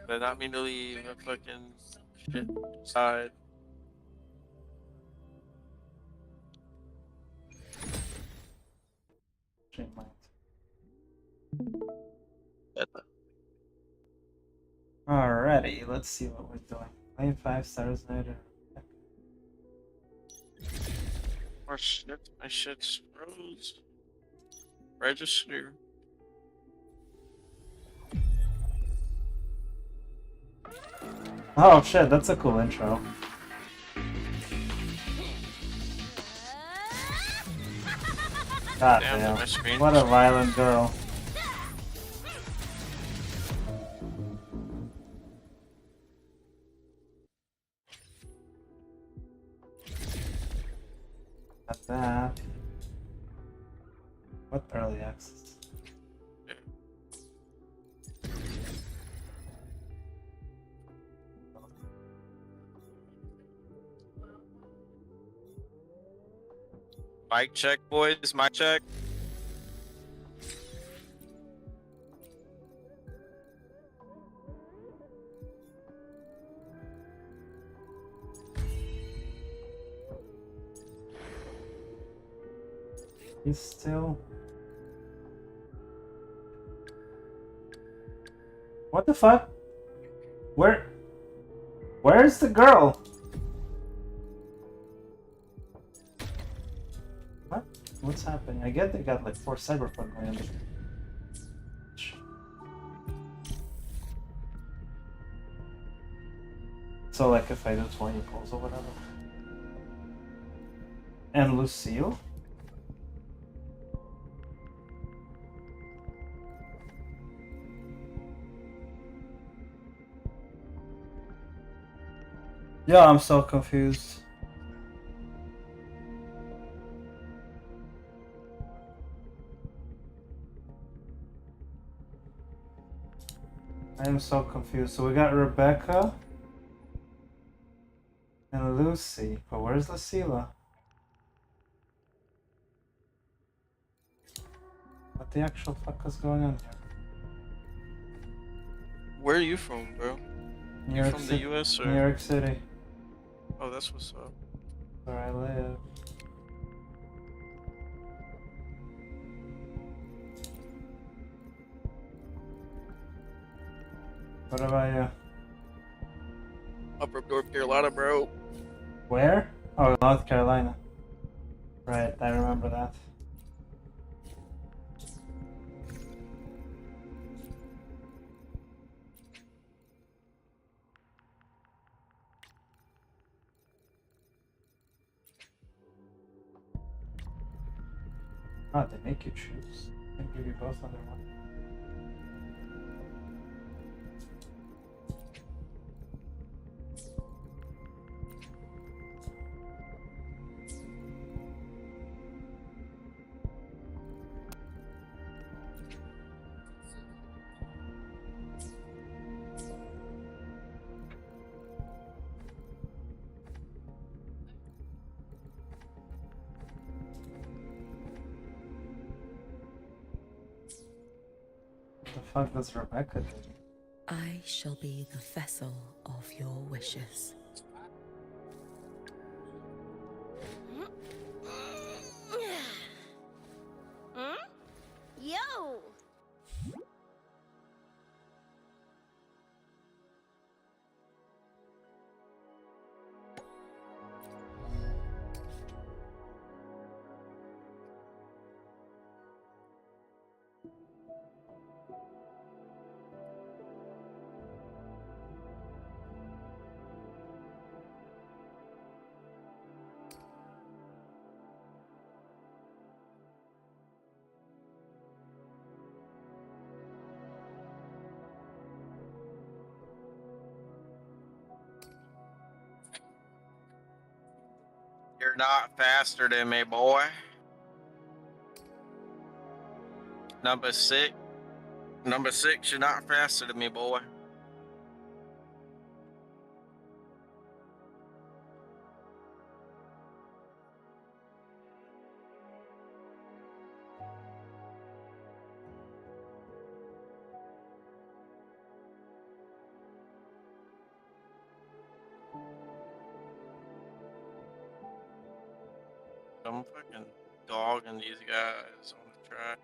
Did not mean to leave a fucking shit side. Alrighty, let's see what we're doing. Play 5 stars later. Oh shit, my shit's froze. Register. Oh shit, that's a cool intro. God damn, what a violent girl. Got that. What early access? Mic check, boys. Mic check. He's still... What the fuck? Where's the girl? What? What's happening? I get they got like 4 cyberpunk lands. So like if I do 20 pulls or whatever. And Lucille? Yeah, I'm so confused. I am so confused. So we got Rebecca and Lucy, but where's Lucilla? What the actual fuck is going on here? Where are you from, bro? You from the US or? New York City. Oh, that's what's up. Where I live. What about you? Upper North Carolina, bro. Where? Oh, North Carolina. Right, I remember that. Oh, they make you choose. They give you both under one. What the fuck does Rebecca do? I shall be the vessel of your wishes. Yo! You're not faster than me, boy. Number 6. Number 6, you're not faster than me, boy. I'm fucking dogging these guys on the track.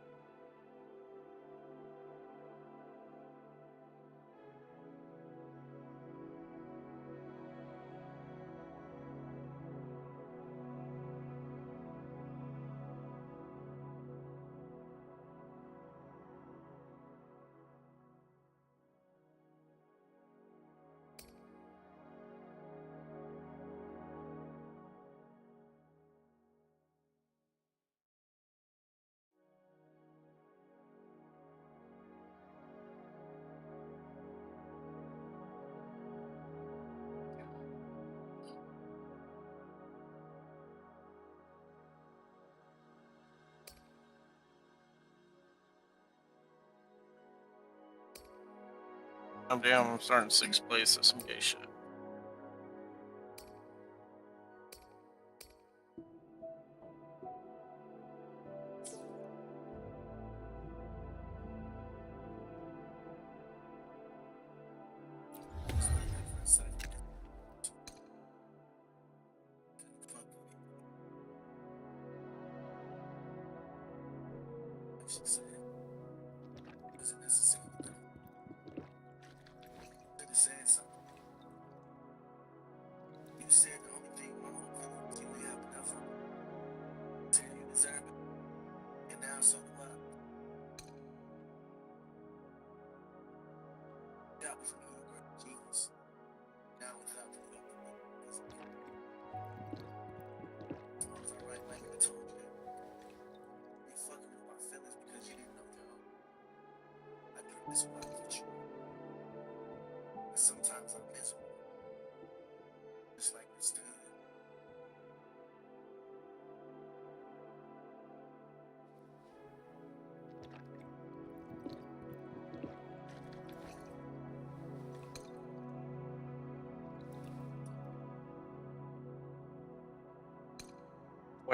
I'm down. I'm starting 6th place at some gay shit.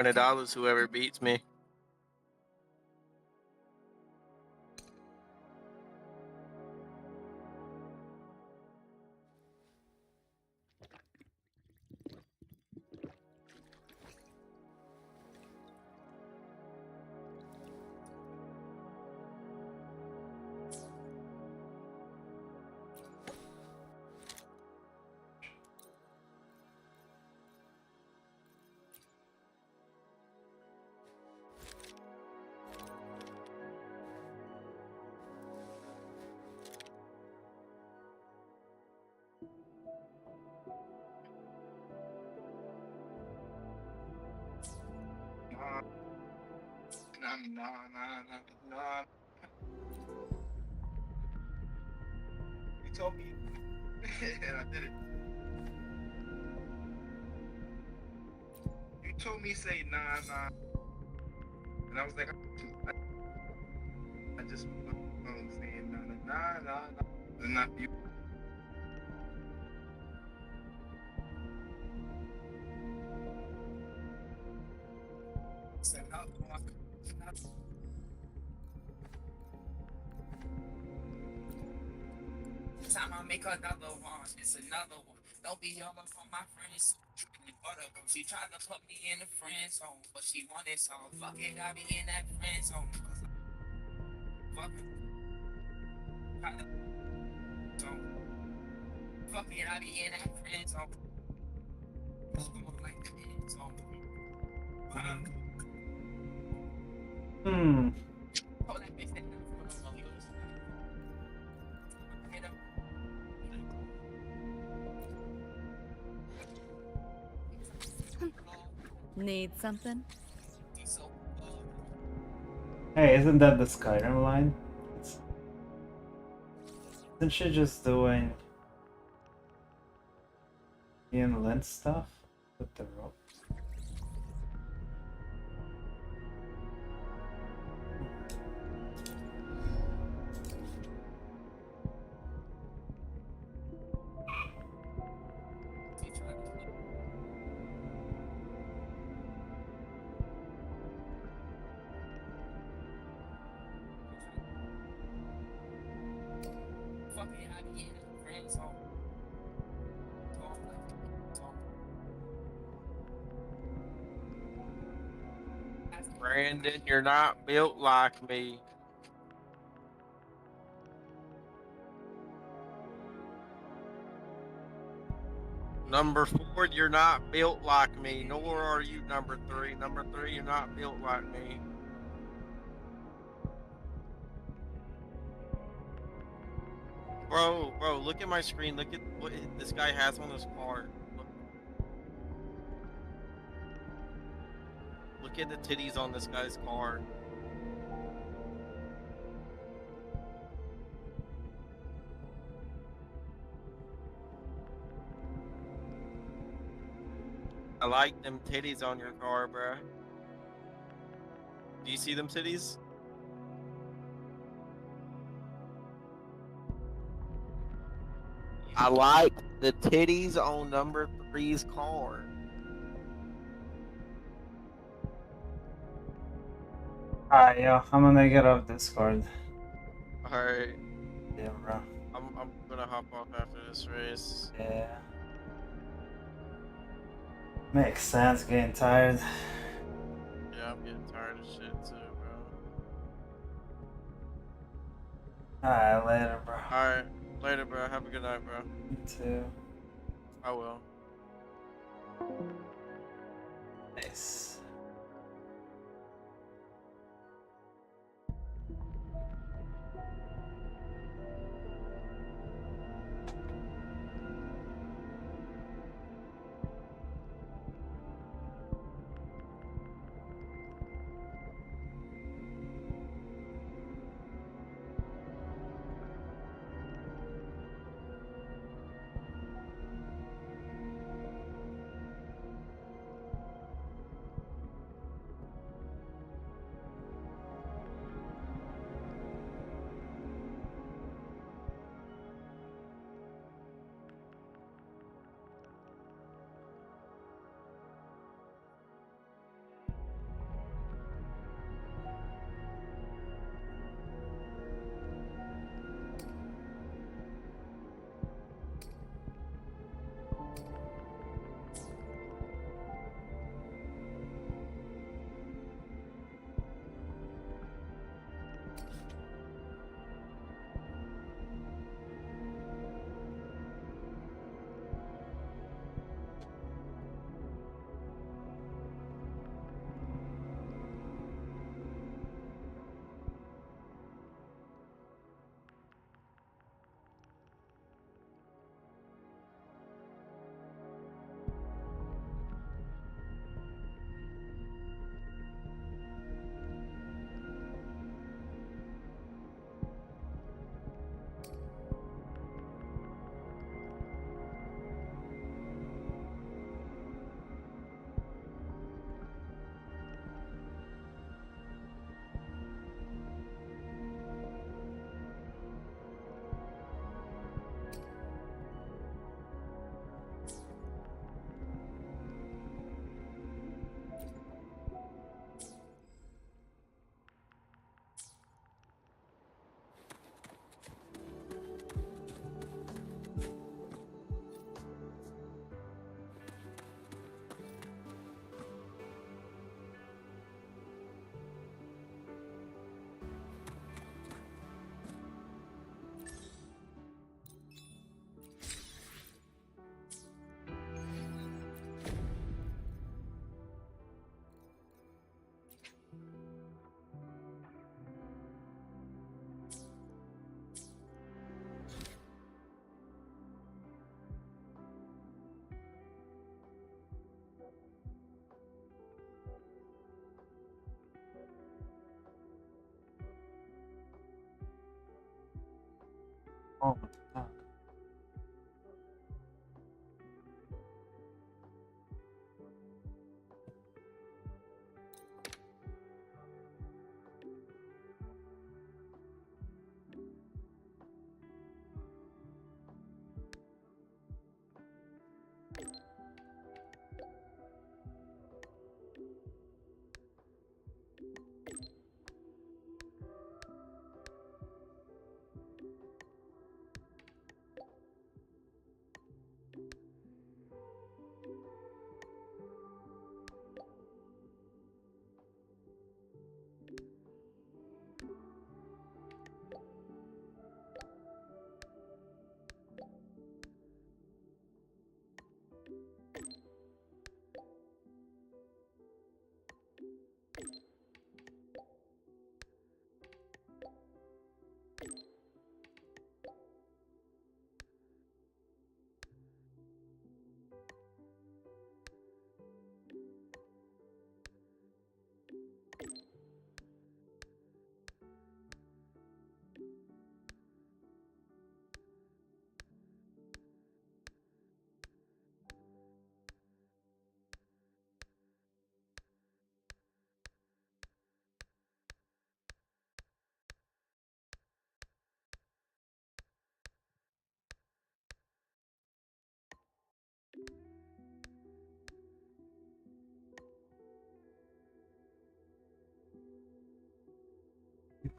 $20, whoever beats me. Nah. You told me, and I did it. You told me say nah, and I was like, I just saying nah. And not you. Said no. Time I make another one, it's another one. Don't be yelling for my friends. She tried to put me in the friend zone, but she wanted some. Fuck it, I be in that friend zone. Fuck it. Fuck it, I be in that friend zone. Like the friend zone. Hold that bitch. Need something? Hey, isn't that the Skyrim line? Isn't she just doing Ian Lynch stuff with the rope? Brandon, you're not built like me. Number 4, you're not built like me, nor are you number 3. Number 3, you're not built like me. Bro, look at my screen. Look at what this guy has on his car. Look at the titties on this guy's car. I like them titties on your car, bruh. Do you see them titties? I like the titties on number 3's car. Alright, yo, I'm gonna get off Discord. Alright. Yeah, bro. I'm gonna hop off after this race. Yeah. Makes sense, getting tired. Yeah, I'm getting tired of shit too, bro. Alright, later, bro. Alright. Later, bro. Have a good night, bro. You too. I will. Nice. Oh my god.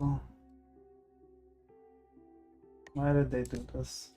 people. Why did they do this?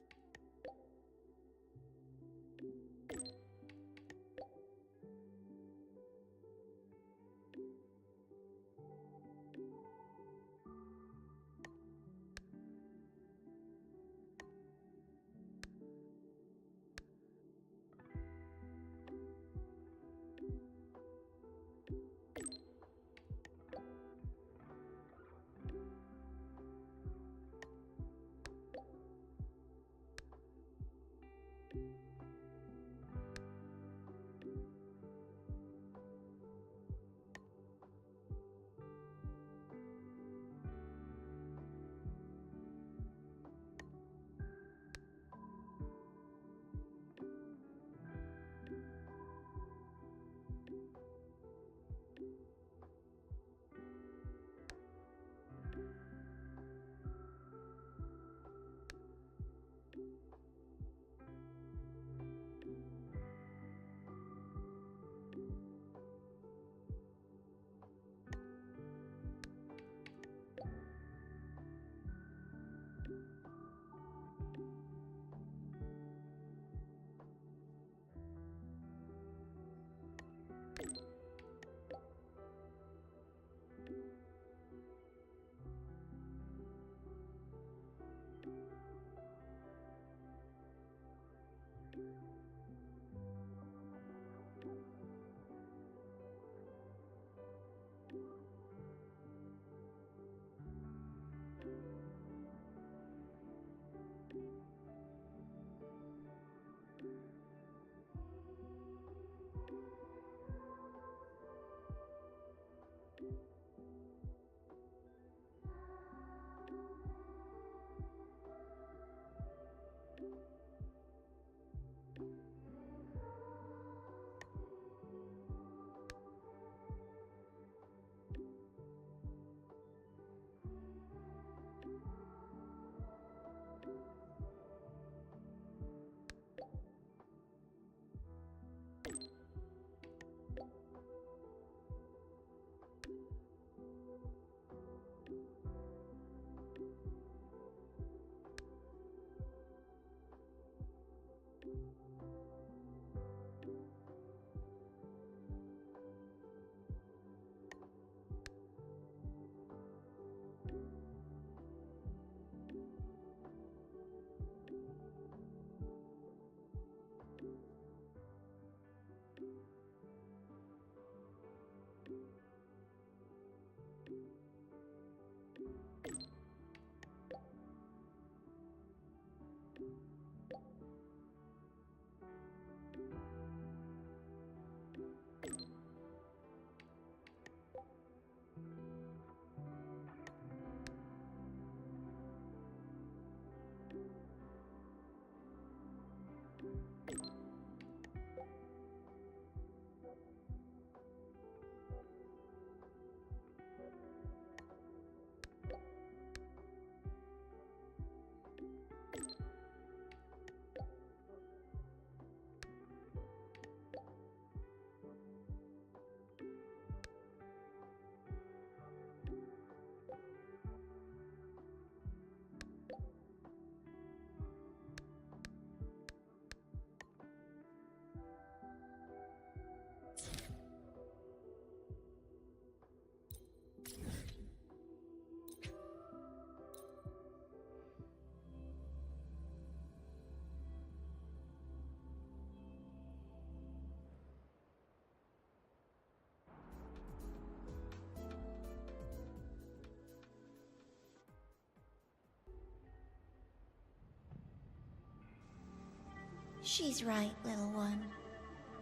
She's right, little one.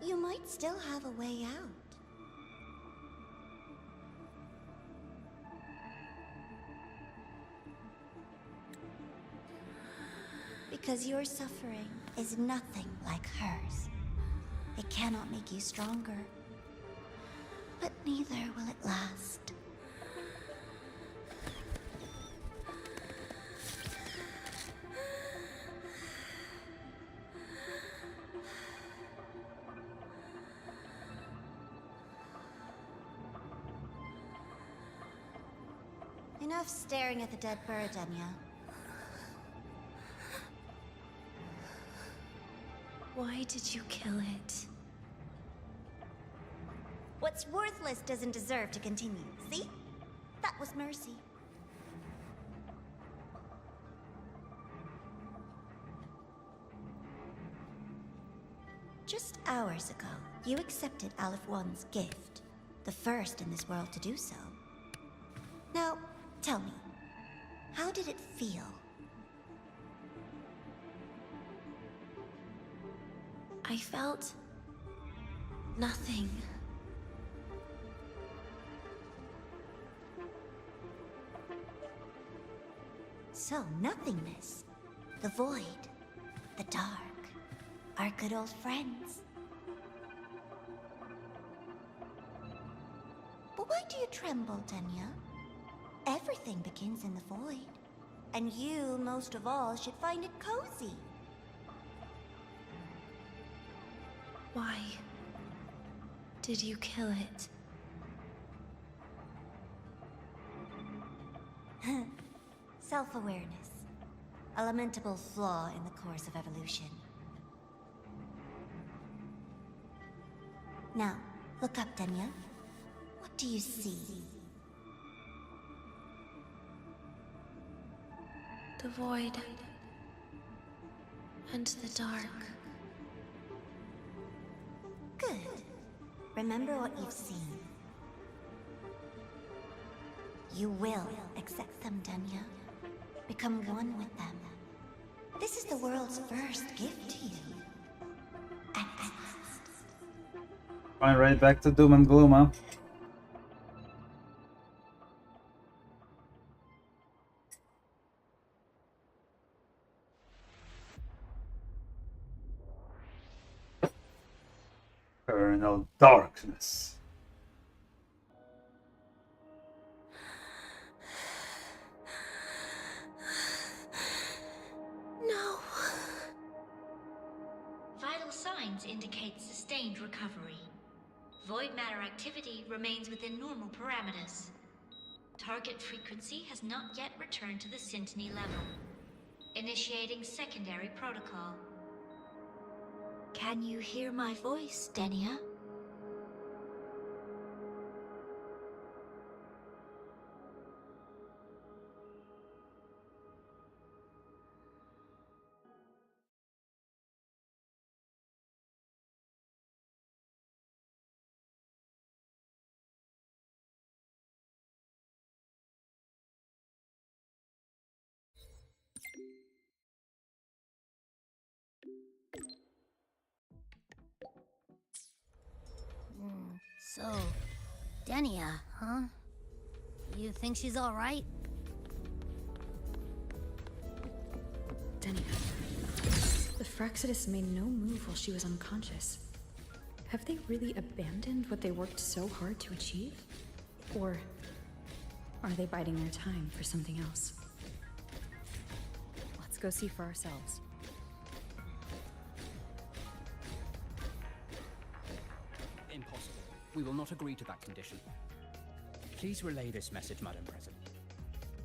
You might still have a way out. Because your suffering is nothing like hers. It cannot make you stronger, but neither will it last. Enough staring at the dead bird, Enya. Why did you kill it? What's worthless doesn't deserve to continue. See? That was mercy. Just hours ago, you accepted Aleph One's gift. The first in this world to do so. Now, tell me, how did it feel? I felt nothing. So, nothingness. The void. The dark. Our good old friends. But why do you tremble, Denya? Everything begins in the void. And you, most of all, should find it cozy. Why did you kill it? Self-awareness. A lamentable flaw in the course of evolution. Now, look up, Denya. What do you see? The void and the dark. Good. Remember what you've seen. You will accept them, Denya. Become one with them. This is the world's first gift to you. At last. Going right back to doom and gloom, huh? Eternal darkness. No. Vital signs indicate sustained recovery. Void matter activity remains within normal parameters. Target frequency has not yet returned to the Syntony level. Initiating secondary protocol. Can you hear my voice, Denya? So, Denia, huh? You think she's all right? Denia. The Fraxidus made no move while she was unconscious. Have they really abandoned what they worked so hard to achieve? Or are they biding their time for something else? Let's go see for ourselves. Impossible. We will not agree to that condition. Please relay this message, Madam President.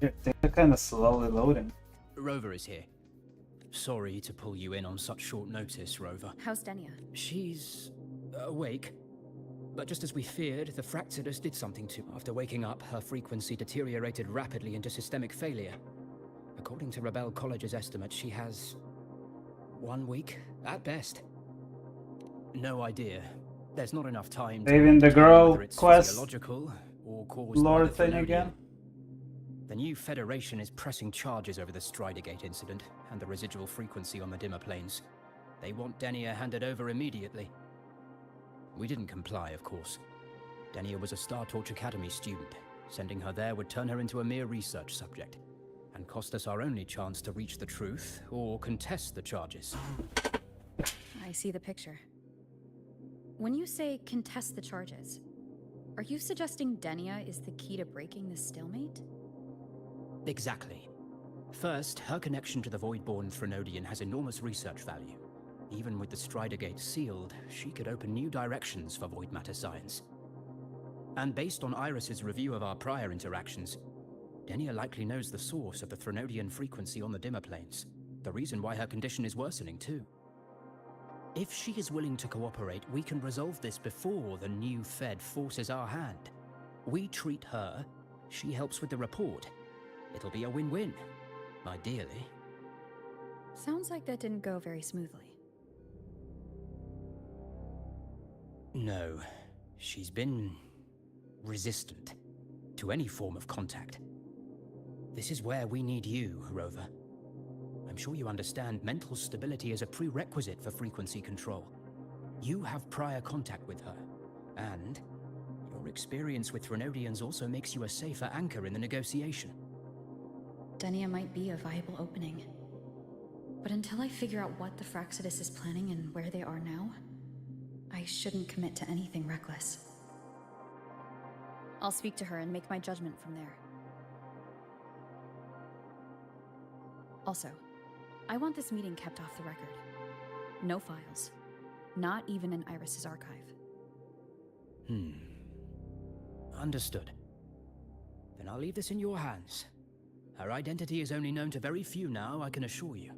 Yeah, they're kind of slowly loading. Rover is here. Sorry to pull you in on such short notice, Rover. How's Denia? She's awake. But just as we feared, the Fractidus did something to her. After waking up, her frequency deteriorated rapidly into systemic failure. According to Rebel College's estimate, she has 1 week, at best. No idea. There's not enough time to Saving the determine girl whether it's quest physiological or caused by lore the thing Thenodian. again. The new Federation is pressing charges over the Stridegate incident and the residual frequency on the dimmer planes. They want Denia handed over immediately. We didn't comply, of course. Denia was a Star Torch Academy student. Sending her there would turn her into a mere research subject and cost us our only chance to reach the truth or contest the charges. I see the picture. When you say contest the charges, are you suggesting Denia is the key to breaking this stalemate? Exactly. First, her connection to the Voidborn Thenodian has enormous research value. Even with the Stridegate sealed, she could open new directions for void matter science. And based on Iris's review of our prior interactions, Denia likely knows the source of the Threnodian frequency on the dimmer planes. The reason why her condition is worsening, too. If she is willing to cooperate, we can resolve this before the new Fed forces our hand. We treat her, she helps with the report. It'll be a win-win, ideally. Sounds like that didn't go very smoothly. No, she's been resistant to any form of contact. This is where we need you, Rover. I'm sure you understand mental stability is a prerequisite for frequency control. You have prior contact with her, and your experience with Threnodians also makes you a safer anchor in the negotiation. Denia might be a viable opening. But until I figure out what the Fractsidus is planning and where they are now, I shouldn't commit to anything reckless. I'll speak to her and make my judgment from there. Also, I want this meeting kept off the record. No files. Not even in Iris's archive. Understood. Then I'll leave this in your hands. Her identity is only known to very few now, I can assure you.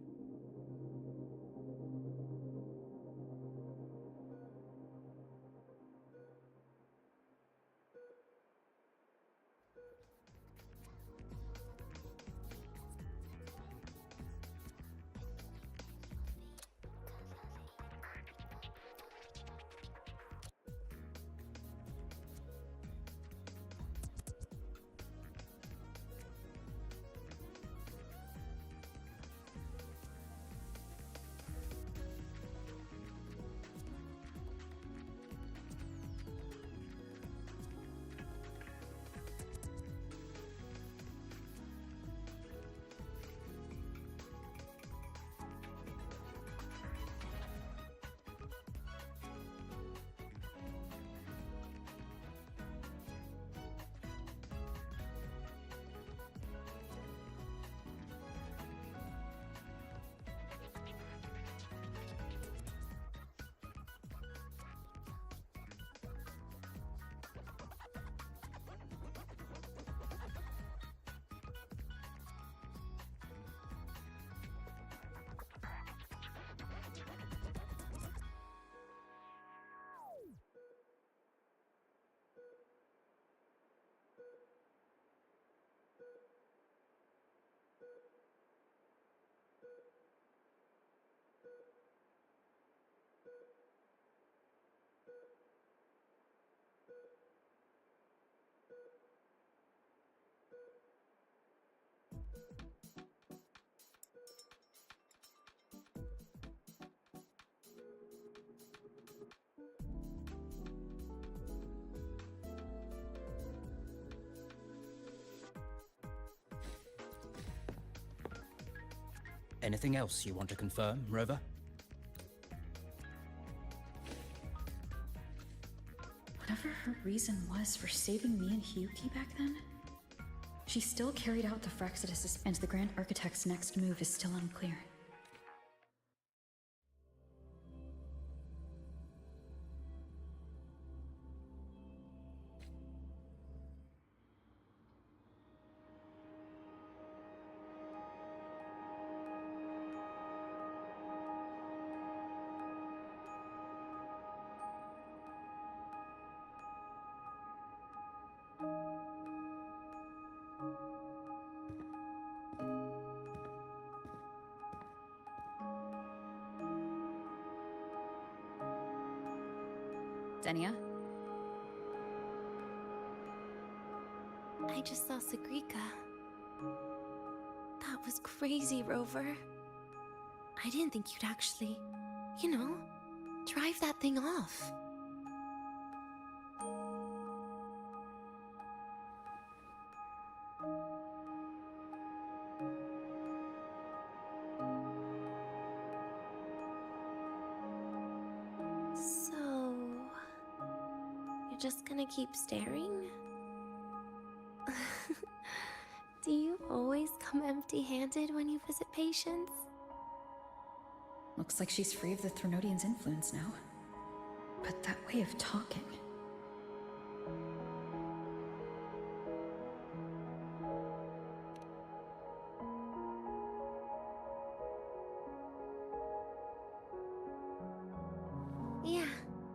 Anything else you want to confirm, Rover? Whatever her reason was for saving me and Hyuki back then, she still carried out the Fractsidus, and the Grand Architect's next move is still unclear. Denia? I just saw Sagrika. That was crazy, Rover. I didn't think you'd actually, drive that thing off. So, you're just gonna keep staring? Do you always come empty-handed when you visit patients? Looks like she's free of the Threnodian's influence now. But that way of talking...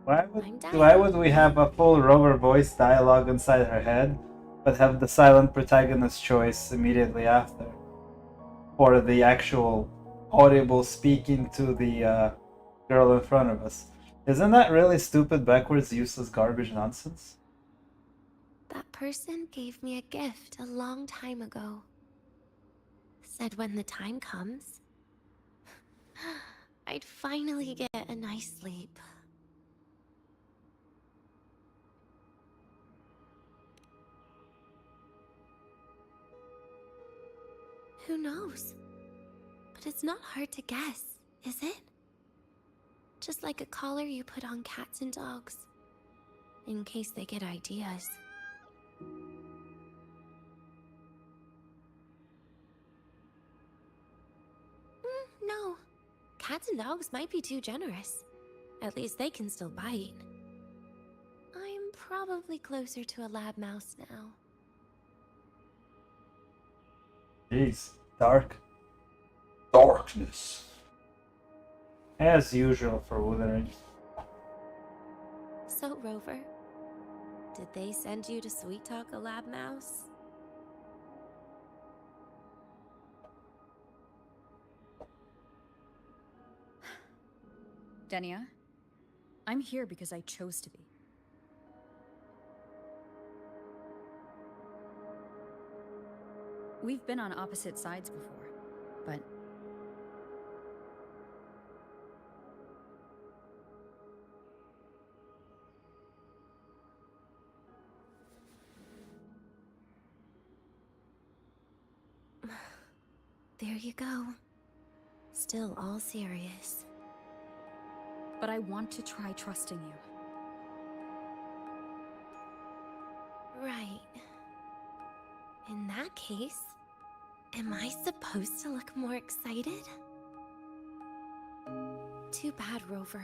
Why I'm would we have a full Rover voice dialogue inside her head, but have the silent protagonist choice immediately after? Or the actual audible speaking to the girl in front of us. Isn't that really stupid, backwards, useless garbage nonsense? That person gave me a gift a long time ago. Said when the time comes, I'd finally get a nice sleep. Who knows? But it's not hard to guess, is it? Just like a collar you put on cats and dogs, in case they get ideas. No. Cats and dogs might be too generous. At least they can still bite. I'm probably closer to a lab mouse now. Jeez, dark. Darkness. As usual for Wuthering. So, Rover, did they send you to sweet talk a lab mouse? Denia, I'm here because I chose to be. We've been on opposite sides before, but There you go. Still all serious. I want to try trusting you. Right. In that case, am I supposed to look more excited? Too bad, Rover.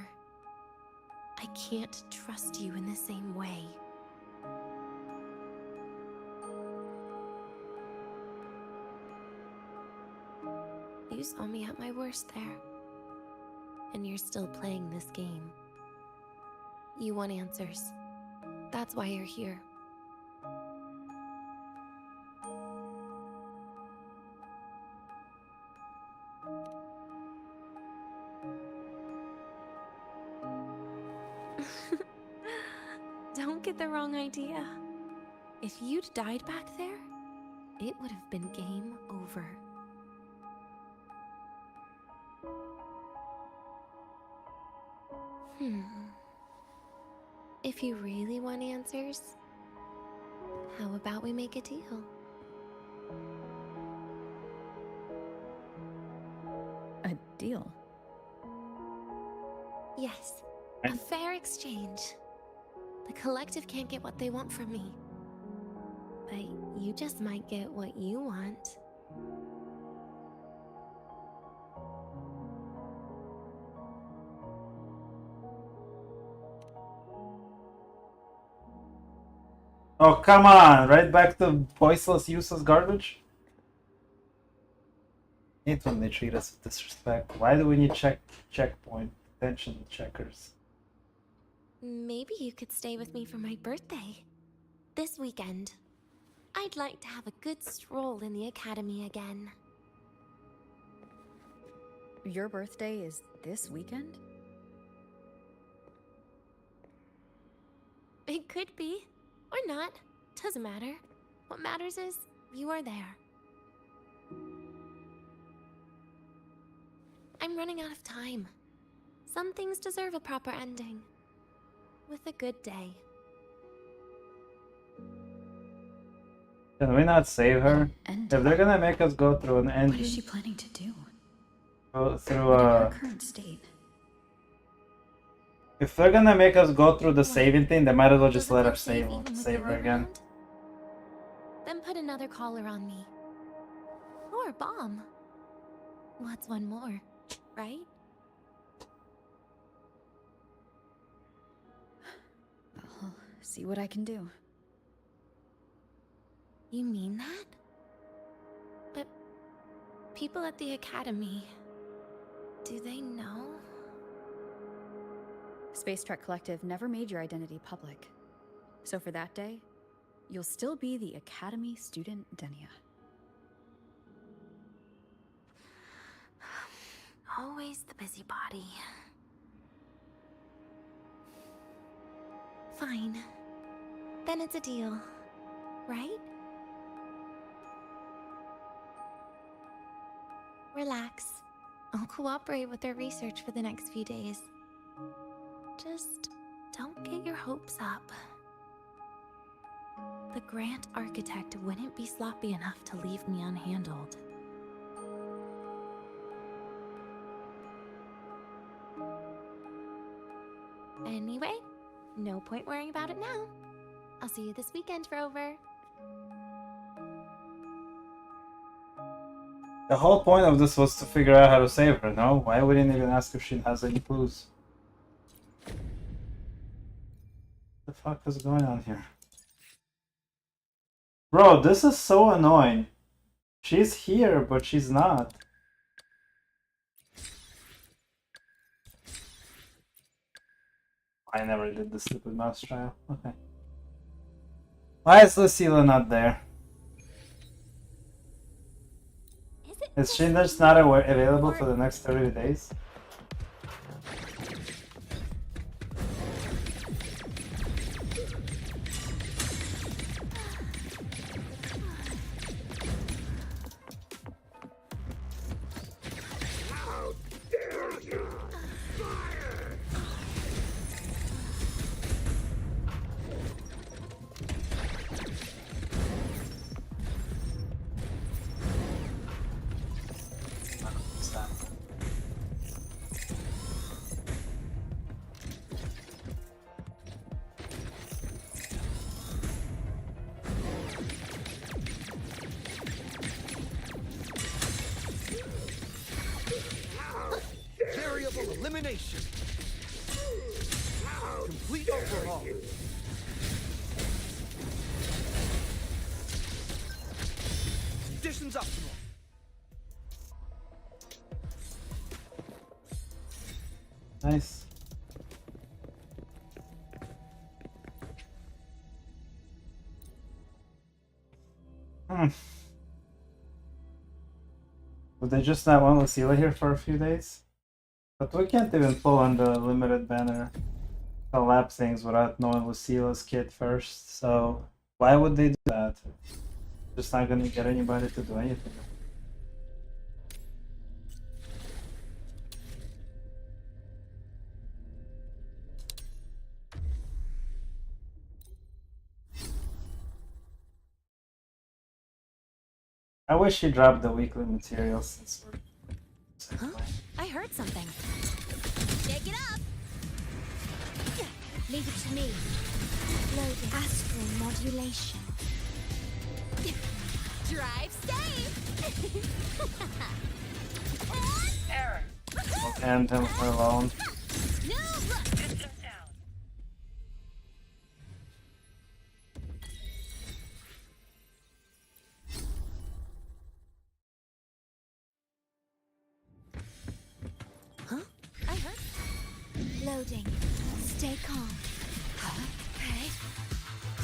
I can't trust you in the same way. You saw me at my worst there. And you're still playing this game. You want answers. That's why you're here. Don't get the wrong idea. If you'd died back there, it would have been game over. If you really want answers, how about we make a deal? A deal? Yes, a fair exchange. The collective can't get what they want from me. But you just might get what you want. Oh, come on! Right back to voiceless, useless garbage? Hate when they treat us with disrespect. Why do we need checkpoint attention checkers? Maybe you could stay with me for my birthday. This weekend. I'd like to have a good stroll in the academy again. Your birthday is this weekend? It could be. Or not. Doesn't matter. What matters is you are there. I'm running out of time. Some things deserve a proper ending. With a good day. Can we not save her? If they're gonna make us go through an ending, What is she planning to do? go through In her current state. if they're gonna make us go through the saving thing, they might as well just Doesn't let feel her safe save even with her you again. around? Then put another collar on me. Or a bomb. What's one more, right? I'll see what I can do. You mean that? But people at the academy, do they know? Space Trek Collective never made your identity public. So for that day, you'll still be the Academy student Denia. Always the busybody. Fine. Then it's a deal, right? Relax. I'll cooperate with their research for the next few days. Just don't get your hopes up. The Grant Architect wouldn't be sloppy enough to leave me unhandled. Anyway, no point worrying about it now. I'll see you this weekend, Rover. The whole point of this was to figure out how to save her, no? Why wouldn't even ask if she has any clues? What the fuck is going on here? Bro, this is so annoying. She's here, but she's not. I never did the stupid mouse trial. Okay. Why is Lucilla not there? Is she just not available for the next 30 days? Elimination. Complete overhaul. Conditions optimal. Nice. Would they just not want Lucilla here for a few days? But we can't even pull on the limited banner collab things without knowing Lucilla's kit first, so why would they do that? Just not gonna get anybody to do anything. I wish she dropped the weekly material since we're... Huh? I heard something. Shake it up! Leave it to me. Loading. Astral modulation. Drive safe! Error. We'll end him alone. System down. Huh? I heard. Loading. Stay calm. Okay.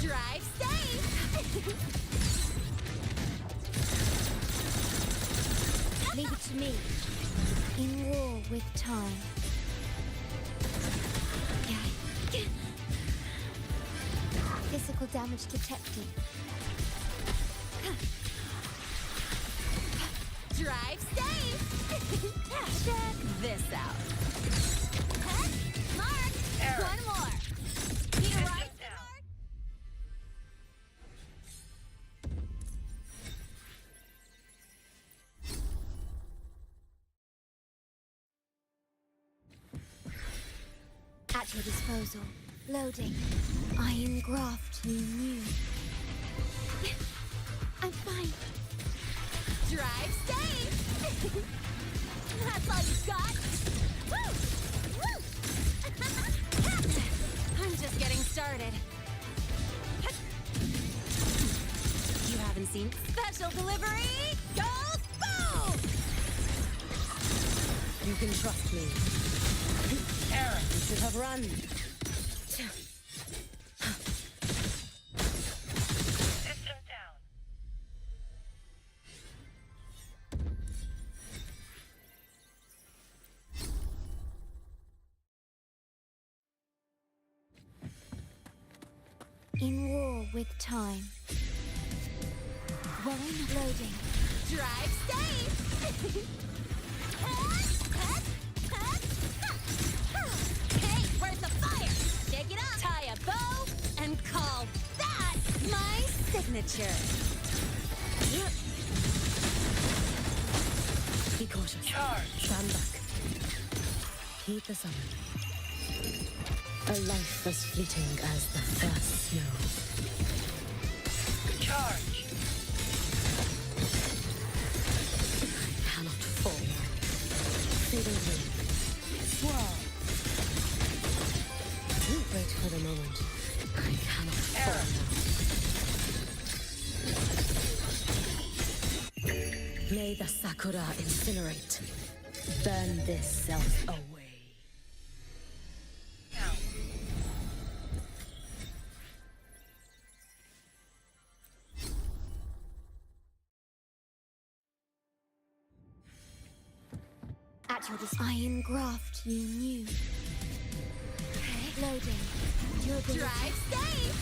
Drive safe! Leave it to me. In war with time. Physical damage detected. Drive safe! Check this out. Mark! Error. One more! Need a ride? At your disposal. Loading. Iron graft you knew. I'm fine. Drive safe! That's all you got? Woo! Woo! I'm just getting started. You haven't seen special delivery? Goes boom! You can trust me. Error. You should Run. System down. In war with time. One loading. Drive safe! Hey, where's the fire? Shake it up! Tie a bow and call that my signature! Be cautious. Charge. Stand back. Heed the summon. A life as fleeting as the first snow. Charge. I cannot fall now. Fading blue. Swirl. Don't wait for the moment. I cannot fall now. May the Sakura incinerate. Burn this self away. At your iron graft you knew. Loading. Durability. Drive safe!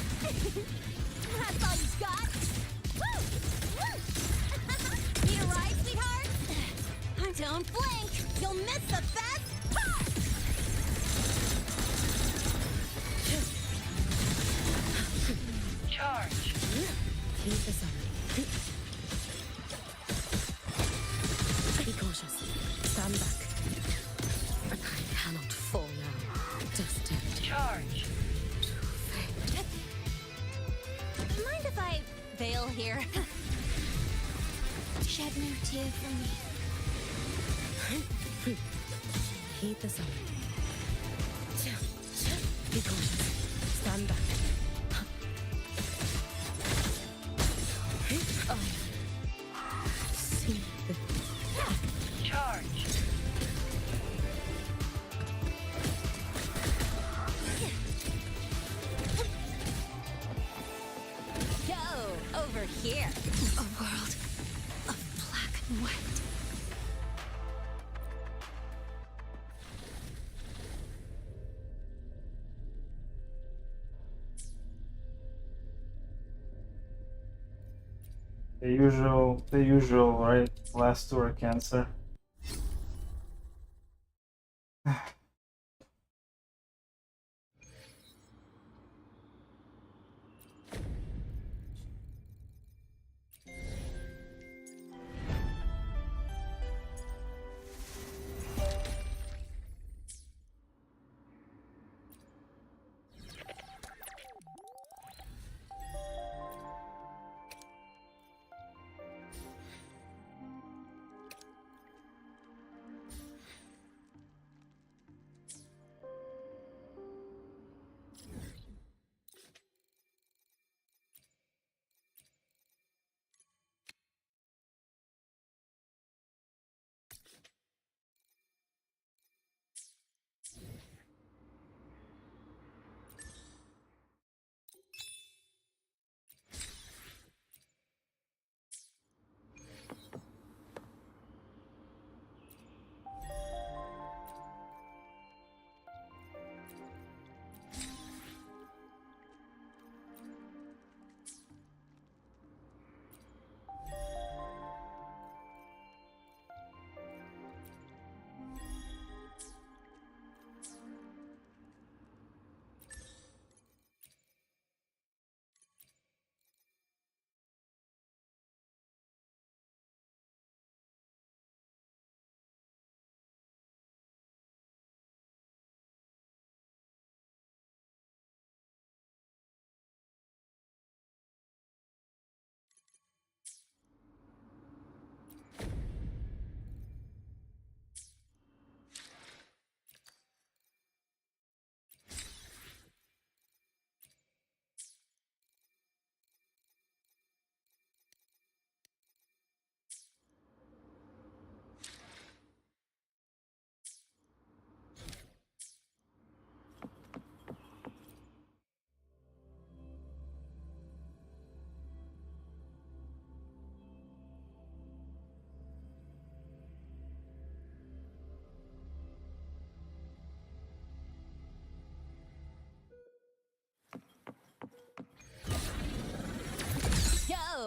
That's all you got? Woo! Woo! Need a ride, sweetheart? Don't blink! You'll miss the best part! Charge. Heed the summon. Be cautious. Stand back. I cannot fall now. Destined Charge. to fate. Mind if I bail here? Shed no tear for me. Heed the summon. Be cautious. Stand back. See the Charge. Go over here. a world of black and white. The usual, right? Last two are cancer.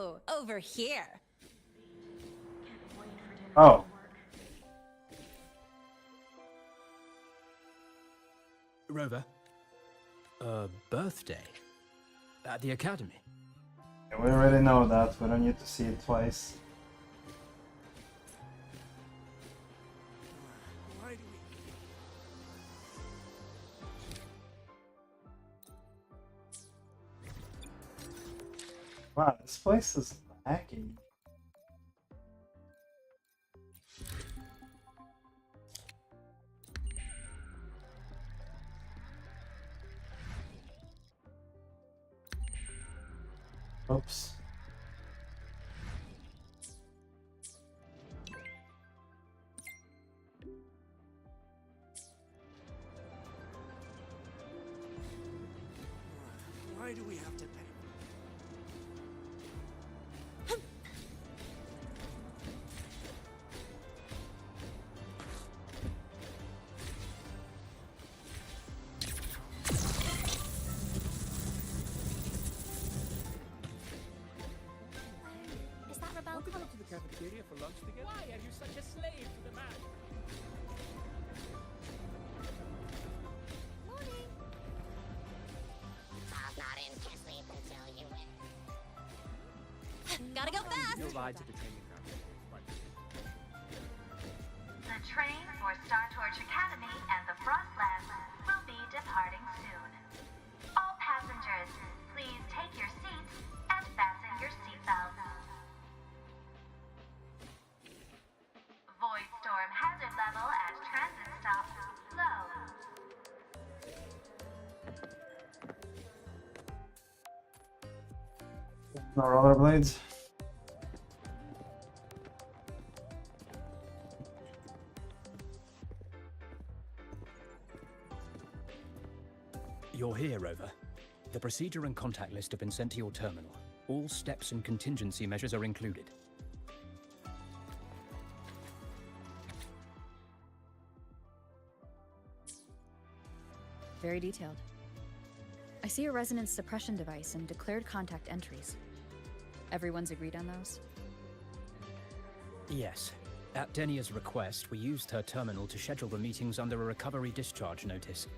Oh, over here. Oh. Rover, a birthday? At the academy? Yeah, we already know that. We don't need to see it twice. Wow, this place is laggy. Oops. Why do we have to pay? Is that Rebel College? To the cafeteria for lunch together? Why are you such a slave to the man? Morning. Gotta go fast. You lied to the training ground. The train for Star Torch Academy and the Frost Labs will be departing soon. All passengers, please take your seats and fasten your seatbelts. Void storm hazard level at transit stop low. No rollerblades. You're here, Rover. The procedure and contact list have been sent to your terminal. All steps and contingency measures are included. Very detailed. I see a resonance suppression device and declared contact entries. Everyone's agreed on those? Yes. At Denia's request, we used her terminal to schedule the meetings under a recovery discharge notice.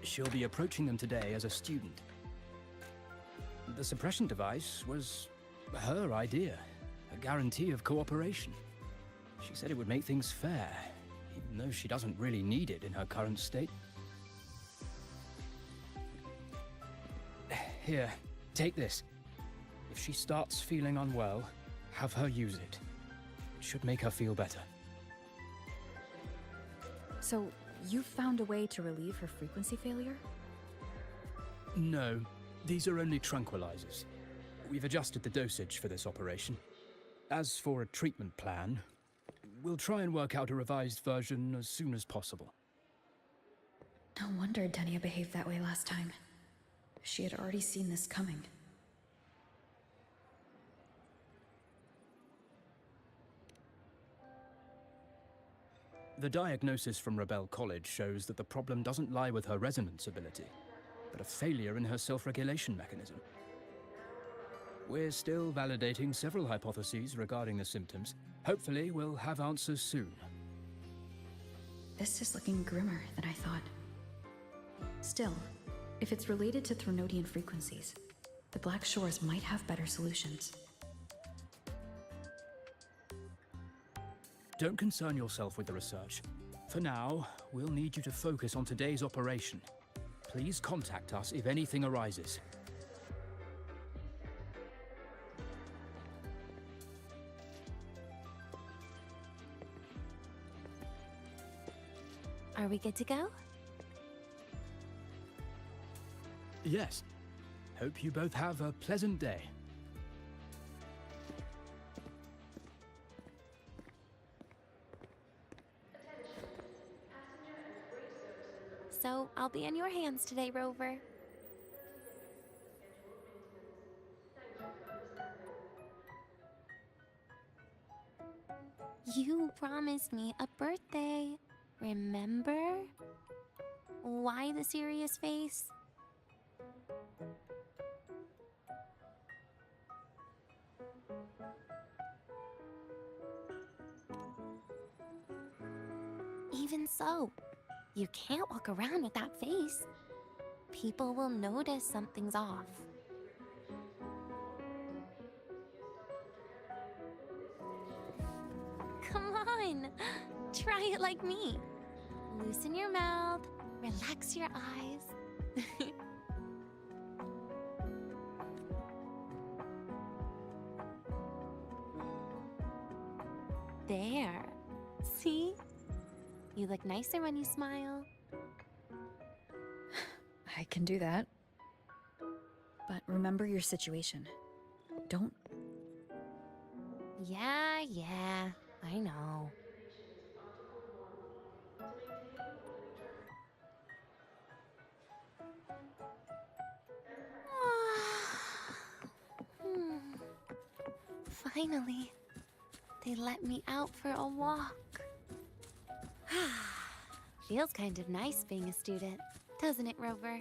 She'll be approaching them today as a student. The suppression device was her idea, a guarantee of cooperation. She said it would make things fair, even though she doesn't really need it in her current state. Here, take this. If she starts feeling unwell, have her use it. It should make her feel better. So, you found a way to relieve her frequency failure? No, these are only tranquilizers. We've adjusted the dosage for this operation. As for a treatment plan, we'll try and work out a revised version as soon as possible. No wonder Denia behaved that way last time. She had already seen this coming. The diagnosis from Rebel College shows that the problem doesn't lie with her resonance ability, but a failure in her self-regulation mechanism. We're still validating several hypotheses regarding the symptoms. Hopefully, we'll have answers soon. This is looking grimmer than I thought. Still, if it's related to Threnodian frequencies, the Black Shores might have better solutions. Don't concern yourself with the research. For now, we'll need you to focus on today's operation. Please contact us if anything arises. Are we good to go? Yes. Hope you both have a pleasant day. So, I'll be in your hands today, Rover. You promised me a birthday. Remember? Why the serious face? Even so, you can't walk around with that face. People will notice something's off. Come on, try it like me. Loosen your mouth, relax your eyes. There. See? You look nicer when you smile. I can do that. But remember your situation. Don't... Yeah, I know. Finally, they let me out for a walk. Feels kind of nice being a student, doesn't it, Rover?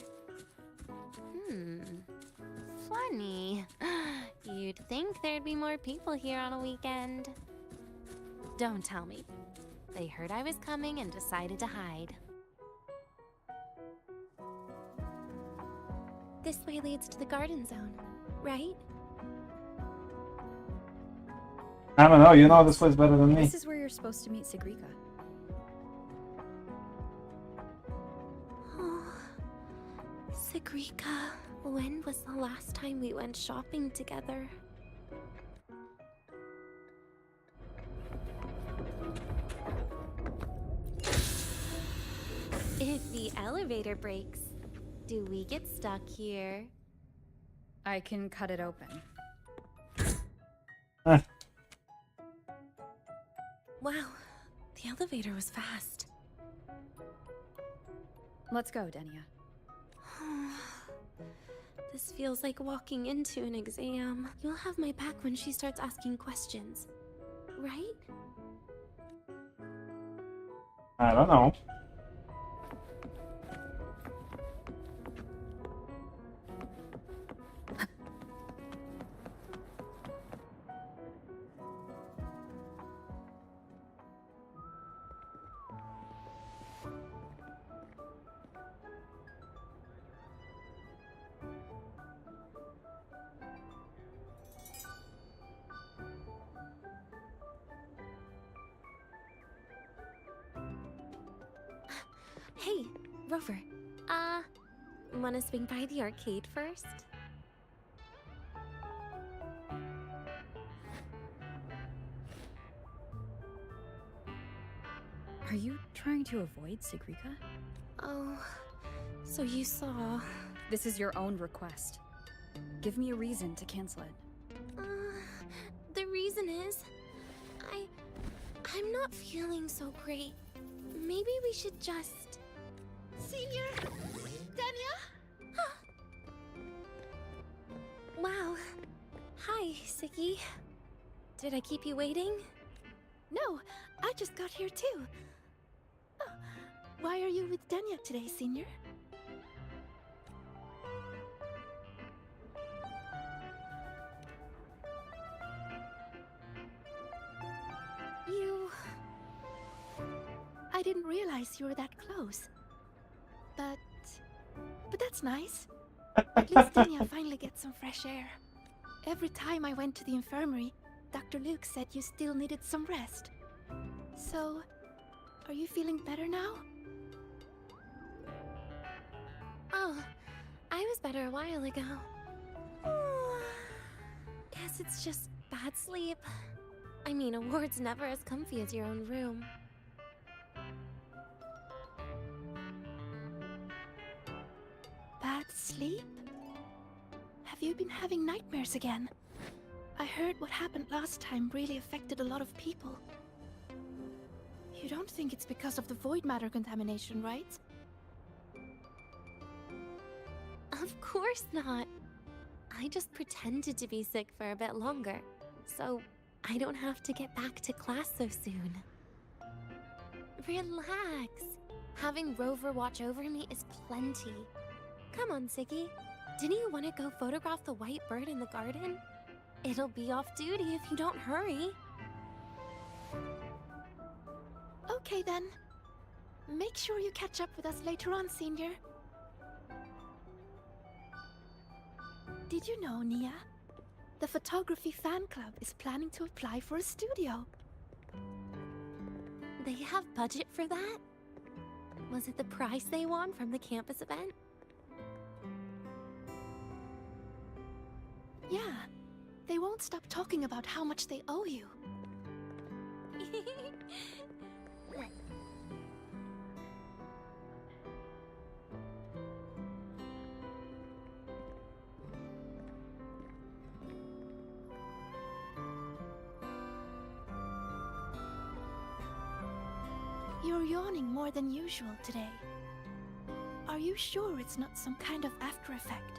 Funny. You'd think there'd be more people here on a weekend. Don't tell me. They heard I was coming and decided to hide. This way leads to the garden zone, right? I don't know, you know this place better than me. This is where you're supposed to meet Sigrika. Oh, Sigrika, when was the last time we went shopping together? If the elevator breaks, do we get stuck here? I can cut it open. Wow, the elevator was fast. Let's go, Denia. This feels like walking into an exam. You'll have my back when she starts asking questions, right? I don't know. Hey, Rover. Wanna swing by the arcade first? Are you trying to avoid Sigrika? Oh, so you saw... This is your own request. Give me a reason to cancel it. The reason is... I'm not feeling so great. Maybe we should just... Senior? Dania? Wow. Hi, Siggy. Did I keep you waiting? No, I just got here too. Oh, why are you with Dania today, Senior? I didn't realize you were that close. But that's nice. At least Dania finally gets some fresh air. Every time I went to the infirmary, Dr. Luke said you still needed some rest. So, are you feeling better now? Oh, I was better a while ago. Guess it's just bad sleep. I mean, a ward's never as comfy as your own room. Bad sleep? Have you been having nightmares again? I heard what happened last time really affected a lot of people. You don't think it's because of the void matter contamination, right? Of course not. I just pretended to be sick for a bit longer, so I don't have to get back to class so soon. Relax. Having Rover watch over me is plenty. Come on, Siggy. Didn't you want to go photograph the white bird in the garden? It'll be off duty if you don't hurry. Okay then. Make sure you catch up with us later on, Senior. Did you know, Nia? The photography fan club is planning to apply for a studio. They have budget for that? Was it the prize they won from the campus event? Yeah. They won't stop talking about how much they owe you. You're yawning more than usual today. Are you sure it's not some kind of after effect?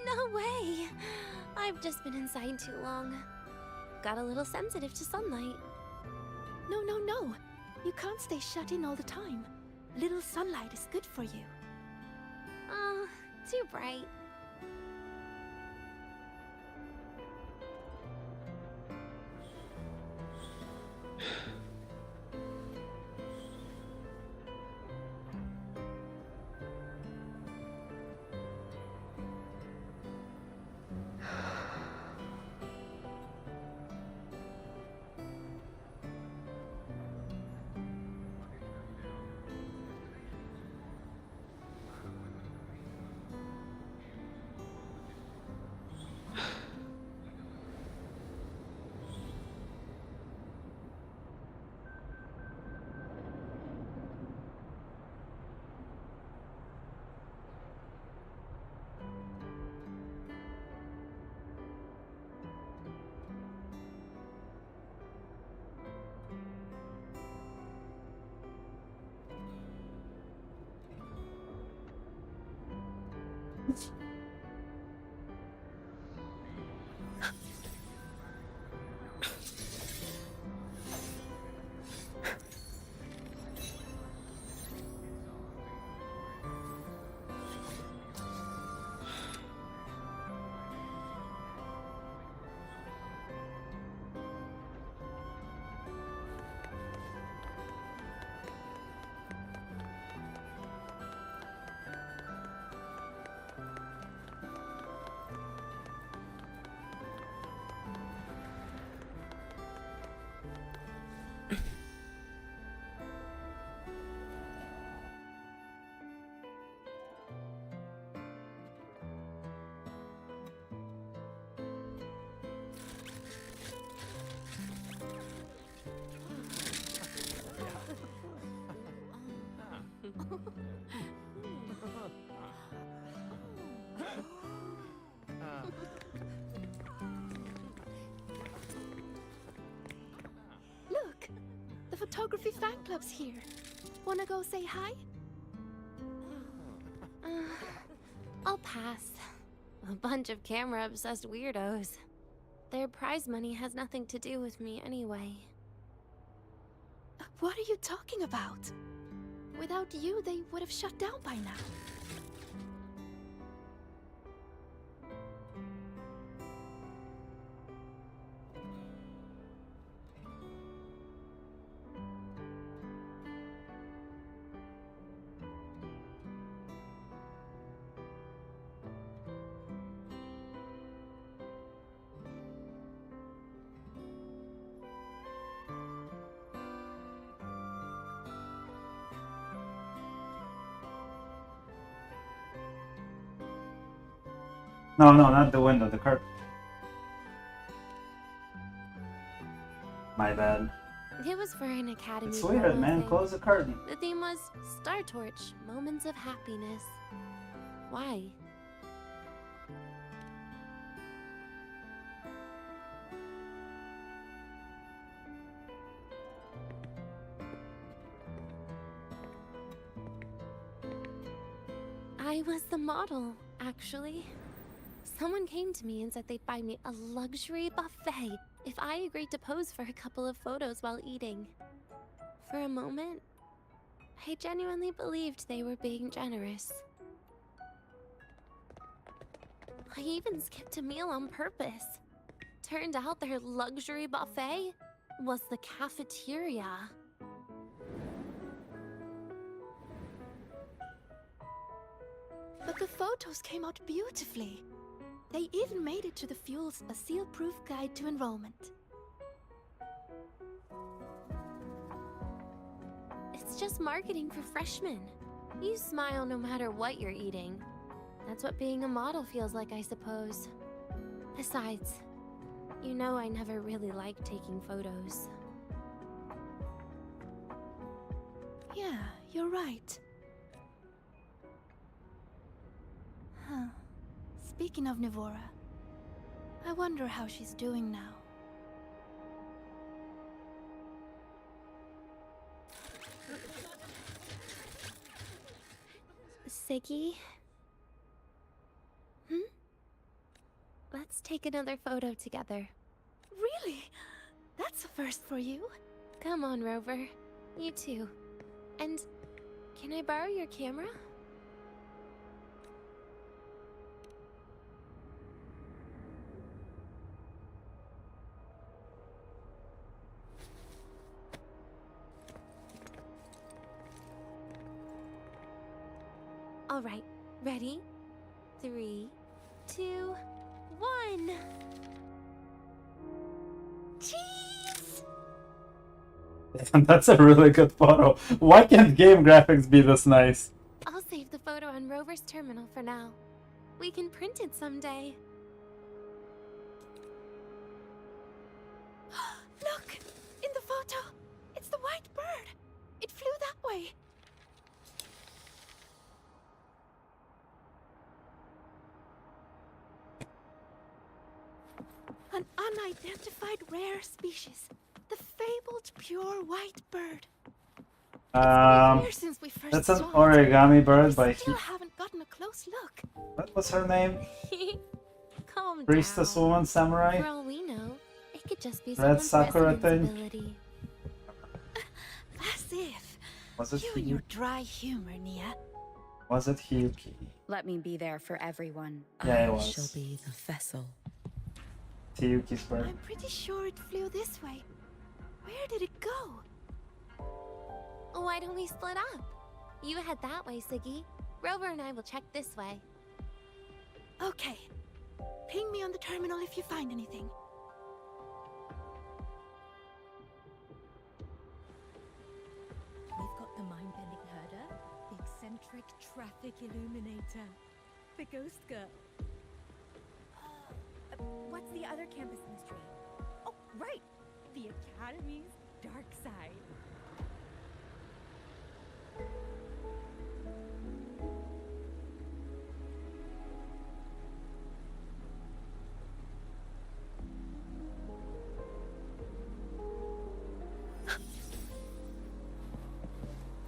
No way! I've just been inside too long. Got a little sensitive to sunlight. No, no, no! You can't stay shut in all the time. Little sunlight is good for you. Oh, too bright. Look! The photography fan club's here. Wanna go say hi? I'll pass. A bunch of camera-obsessed weirdos. Their prize money has nothing to do with me anyway. What are you talking about? Without you, they would have shut down by now. No, no, not the window, the curtain. My bad. It was for an academy. It's weird, promo man. thing. Close the curtain. The theme was Star Torch, Moments of Happiness. Why? I was the model, actually. Someone came to me and said they'd buy me a luxury buffet if I agreed to pose for a couple of photos while eating. For a moment, I genuinely believed they were being generous. I even skipped a meal on purpose. Turned out their luxury buffet was the cafeteria. But the photos came out beautifully. They even made it to the Fuel's A Seal-Proof Guide to Enrollment. It's just marketing for freshmen. You smile no matter what you're eating. That's what being a model feels like, I suppose. Besides, you know I never really liked taking photos. Yeah, you're right. Huh. Speaking of Nivora, I wonder how she's doing now. Siggy? Let's take another photo together. Really? That's a first for you. Come on, Rover. You too. And can I borrow your camera? All right, ready? 3, 2, 1. Cheese! That's a really good photo. Why can't game graphics be this nice? I'll save the photo on Rover's terminal for now. We can print it someday. Look! In the photo! It's the white bird! It flew that way! An unidentified rare species. The fabled pure white bird. Years since we first That's an saw it. origami bird by Still haven't gotten a close look. What was her name? Calm Priestess down. woman samurai? For all we know, it could just be Red someone's Sakura residence thing? ability. As if. Was it You and your Hiyuki? dry humor, Nia. Was it Hiyuki? Let me be there for everyone. Yeah, it I was. shall be the vessel. Hiyuki's bird. I'm pretty sure it flew this way. Where did it go? Why don't we split up? You head that way, Siggy. Rover and I will check this way. Okay. Ping me on the terminal if you find anything. We've got the mind-bending herder, the eccentric traffic illuminator, the ghost girl. What's the other campus mystery? Oh, right! The Academy's dark side.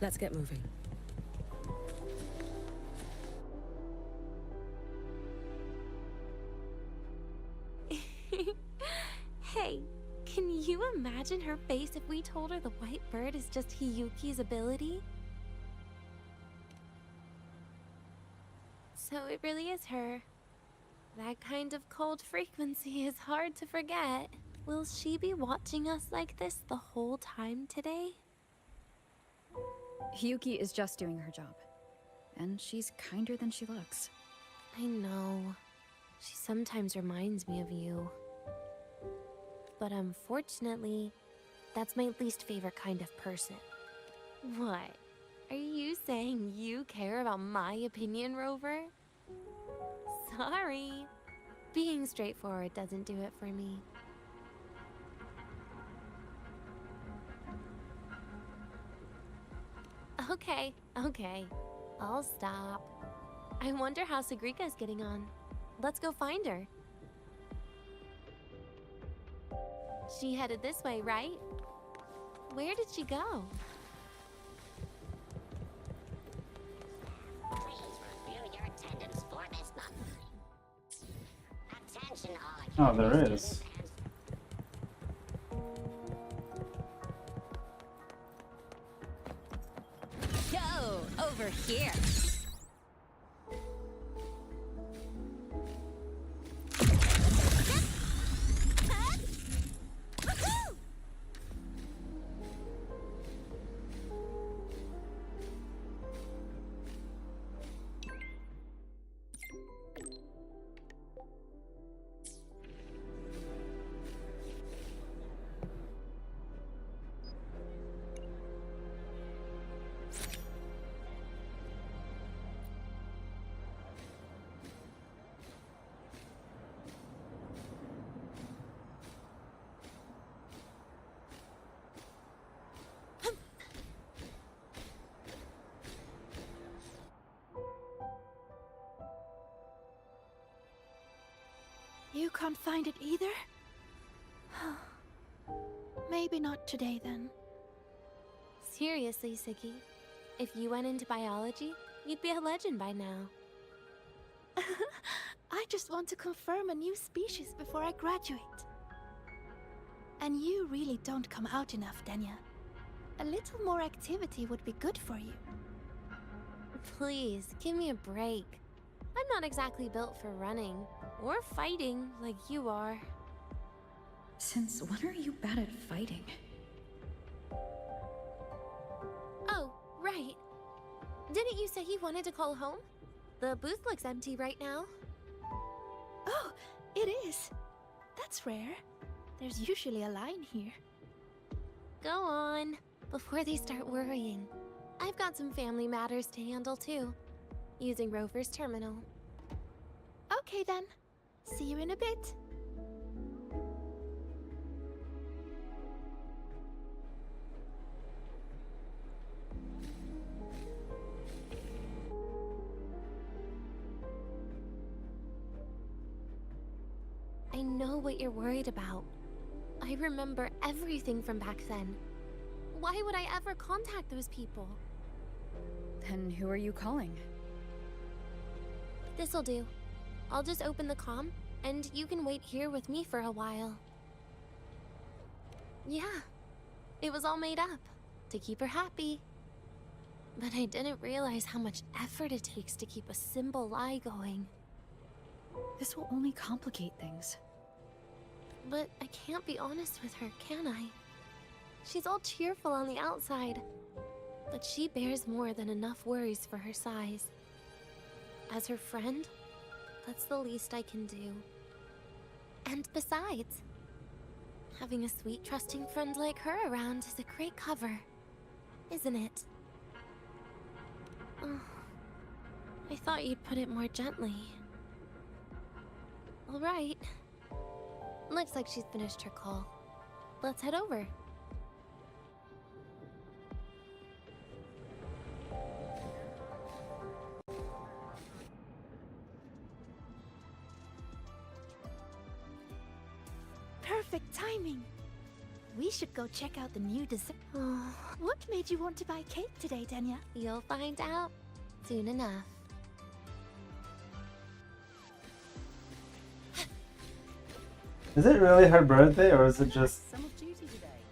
Let's get moving. Hey, can you imagine her face if we told her the white bird is just Hiyuki's ability? So it really is her. That kind of cold frequency is hard to forget. Will she be watching us like this the whole time today? Hiyuki is just doing her job. And she's kinder than she looks. I know. She sometimes reminds me of you. But unfortunately, that's my least favorite kind of person. What? Are you saying you care about my opinion, Rover? Sorry. Being straightforward doesn't do it for me. Okay. I'll stop. I wonder how Sagrika's getting on. Let's go find her. She headed this way, right? Where did she go? Please review your attendance for this month. Attention Oh, all there is. Yo, over here. You can't find it either? Maybe not today then. Seriously, Siggy. If you went into biology, you'd be a legend by now. I just want to confirm a new species before I graduate. And you really don't come out enough, Denya. A little more activity would be good for you. Please, give me a break. I'm not exactly built for running or fighting like you are. Since when are you bad at fighting? Oh, right. Didn't you say you wanted to call home? The booth looks empty right now. Oh, it is. That's rare. There's usually a line here. Go on, before they start worrying. I've got some family matters to handle too, using Rover's terminal. Okay then. See you in a bit. I know what you're worried about. I remember everything from back then. Why would I ever contact those people? Then who are you calling? This'll do. I'll just open the comm, and you can wait here with me for a while. Yeah, it was all made up, to keep her happy. But I didn't realize how much effort it takes to keep a simple lie going. This will only complicate things. But I can't be honest with her, can I? She's all cheerful on the outside, but she bears more than enough worries for her size. As her friend, that's the least I can do. And besides, having a sweet, trusting friend like her around is a great cover, isn't it? Oh, I thought you'd put it more gently. All right. Looks like she's finished her call. Let's head over. Perfect timing. We should go check out the new dessert. What made you want to buy cake today, Denya? You'll find out soon enough. Is it really her birthday, or is it just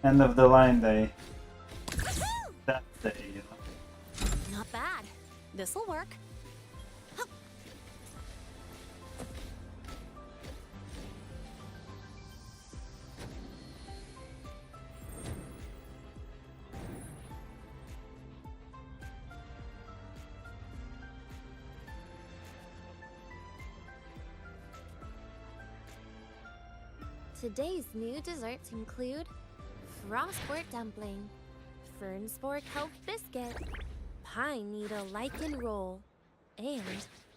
end of the line day? That day, you know. Not bad. This'll work. Today's new desserts include frostwort dumpling, fern spore kelp biscuit, pine needle lichen roll, and,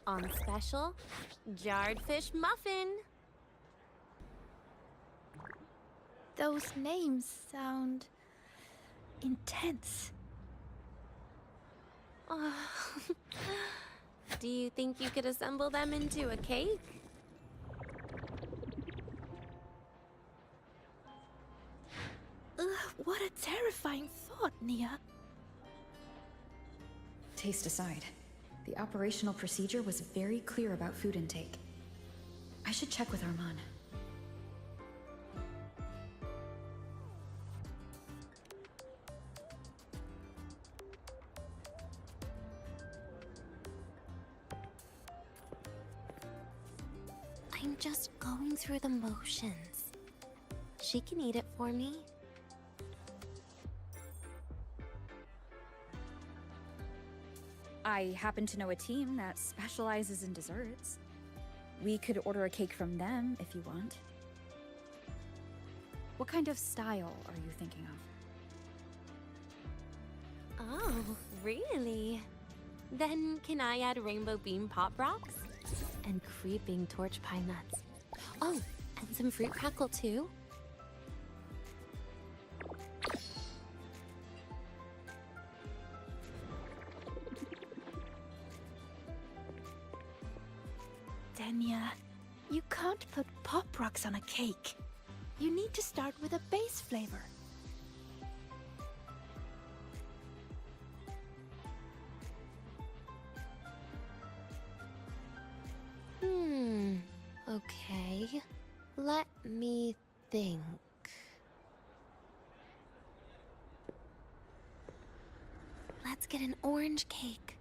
on special, jarred fish muffin. Those names sound intense. Do you think you could assemble them into a cake? What a terrifying thought, Nia. Taste aside, the operational procedure was very clear about food intake. I should check with Arman. I'm just going through the motions. She can eat it for me. I happen to know a team that specializes in desserts. We could order a cake from them if you want. What kind of style are you thinking of? Oh, really? Then can I add rainbow bean pop rocks? And creeping torch pine nuts. Oh, and some fruit crackle too? Denya, you can't put pop rocks on a cake. You need to start with a base flavor. Okay. Let me think. Let's get an orange cake.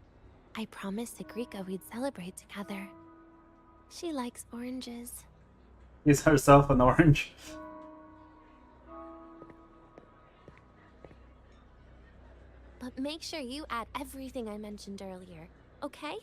I promised Sigrika we'd celebrate together. She likes oranges. Is herself an orange. But make sure you add everything I mentioned earlier, okay?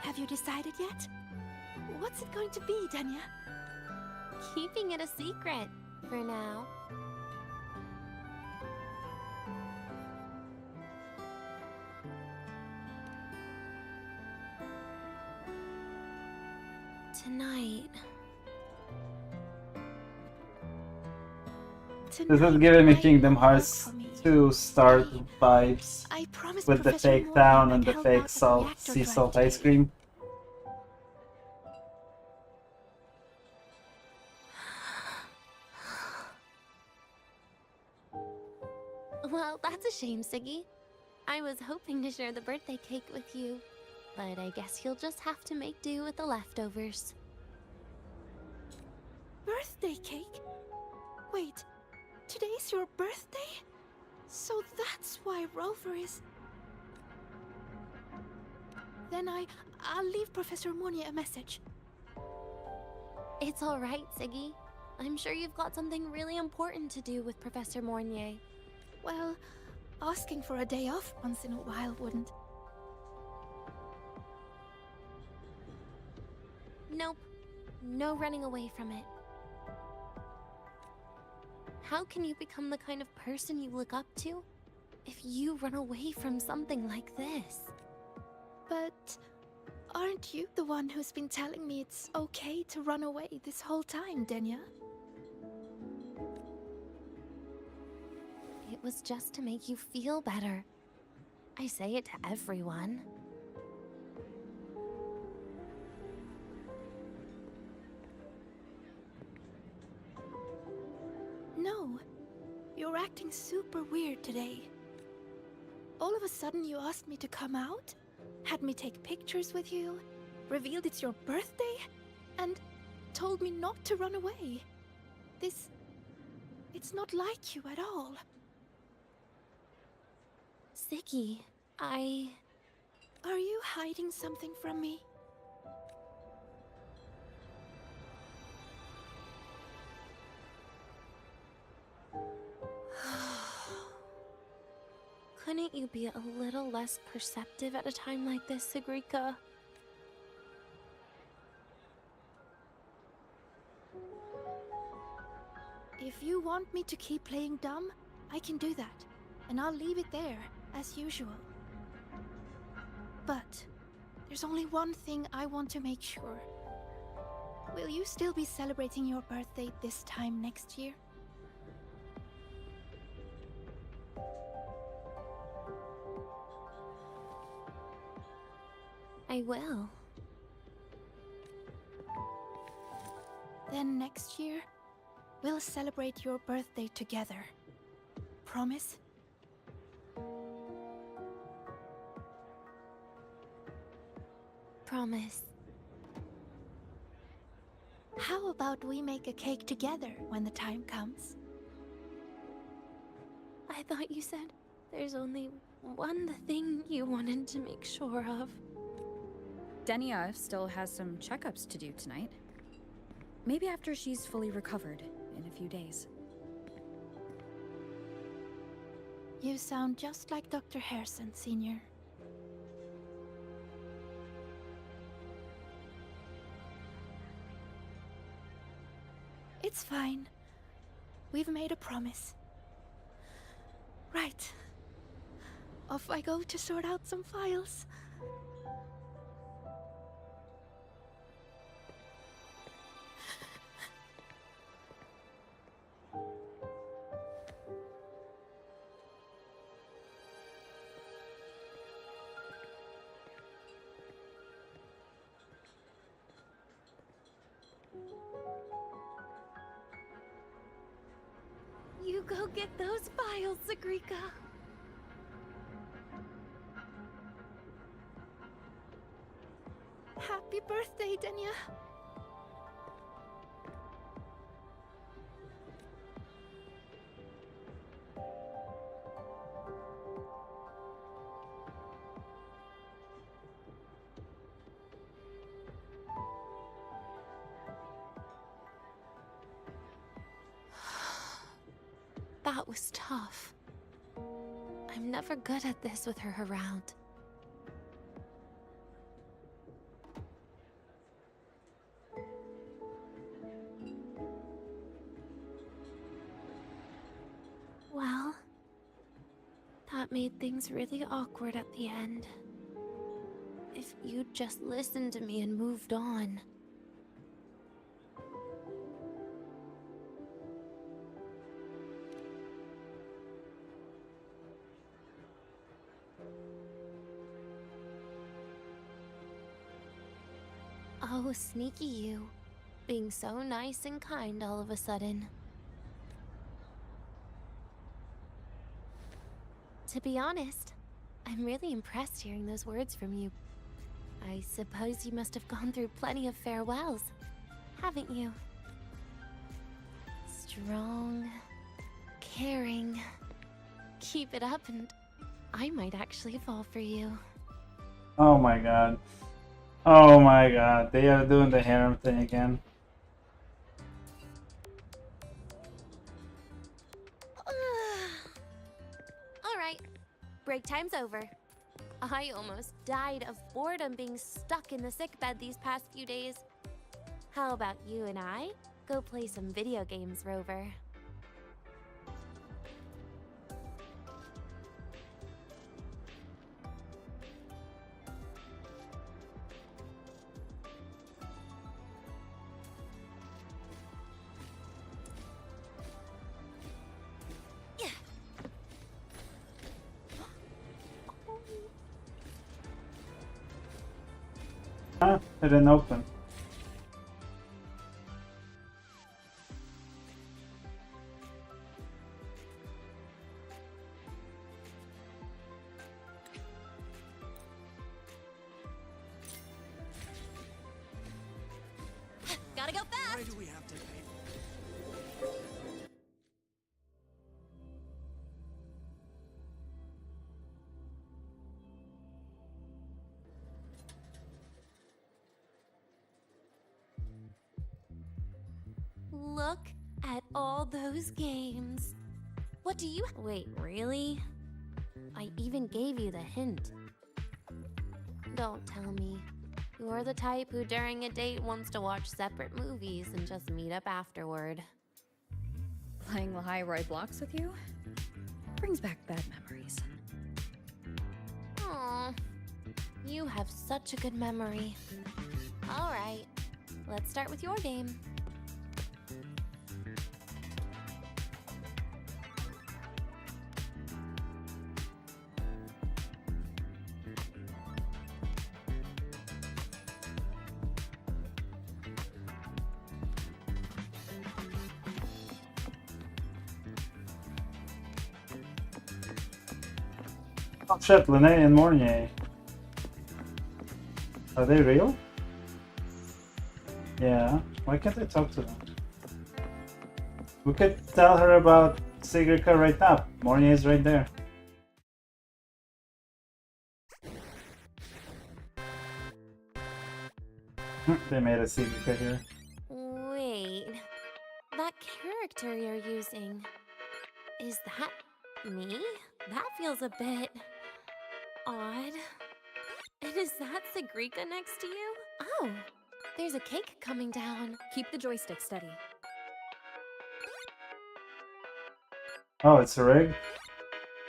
Have you decided yet? What's it going to be, Danya? Keeping it a secret for now. Tonight. This is giving me Kingdom Hearts 2 start vibes with the fake town and the fake sea salt ice cream. Well, that's a shame, Siggy. I was hoping to share the birthday cake with you, but I guess you'll just have to make do with the leftovers. Birthday cake? Wait, today's your birthday? So that's why Rover is... Then I'll leave Professor Monia a message. It's alright, Siggy. I'm sure you've got something really important to do with Professor Mornier. Well, asking for a day off once in a while wouldn't. Nope. No running away from it. How can you become the kind of person you look up to if you run away from something like this? But aren't you the one who's been telling me it's okay to run away this whole time, Denya? It was just to make you feel better. I say it to everyone. No, you're acting super weird today. All of a sudden you asked me to come out, had me take pictures with you, revealed it's your birthday, and told me not to run away. It's not like you at all. Siggy, Are you hiding something from me? Couldn't you be a little less perceptive at a time like this, Sigrika? If you want me to keep playing dumb, I can do that, and I'll leave it there, as usual. But there's only one thing I want to make sure. Will you still be celebrating your birthday this time next year? I will. Then next year, we'll celebrate your birthday together. Promise? Promise. How about we make a cake together when the time comes? I thought you said there's only one thing you wanted to make sure of. Denia still has some checkups to do tonight. Maybe after she's fully recovered in a few days. You sound just like Dr. Harrison, Senior. It's fine. We've made a promise. Right. Off I go to sort out some files. You go get those files, Zagrika. Happy birthday, Denya. That was tough. I'm never good at this with her around. Well, that made things really awkward at the end. If you'd just listened to me and moved on. Oh, sneaky you. Being so nice and kind all of a sudden. To be honest, I'm really impressed hearing those words from you. I suppose you must have gone through plenty of farewells, haven't you? Strong, caring. Keep it up and I might actually fall for you. Oh my god. Oh my god. They are doing the harem thing again. Alright, break time's over. I almost died of boredom being stuck in the sickbed these past few days. How about you and I go play some video games, Rover? Huh? It didn't open. Gotta go fast! Why do we have to pay? Look at all those games. What do you... Wait, really? I even gave you the hint. Don't tell me. You're the type who during a date wants to watch separate movies and just meet up afterward. Playing the high blocks with you brings back bad memories. Aw, you have such a good memory. All right, let's start with your game. Oh shit, Lene and Mornier. Are they real? Yeah. Why can't I talk to them? We could tell her about Sigrika right now. Mornier is right there. They made a Sigrika here. Wait, that character you're using, is that me? That feels a bit odd. And is that Sigrika next to you? Oh, there's a cake coming down. Keep the joystick steady. Oh, it's a rig?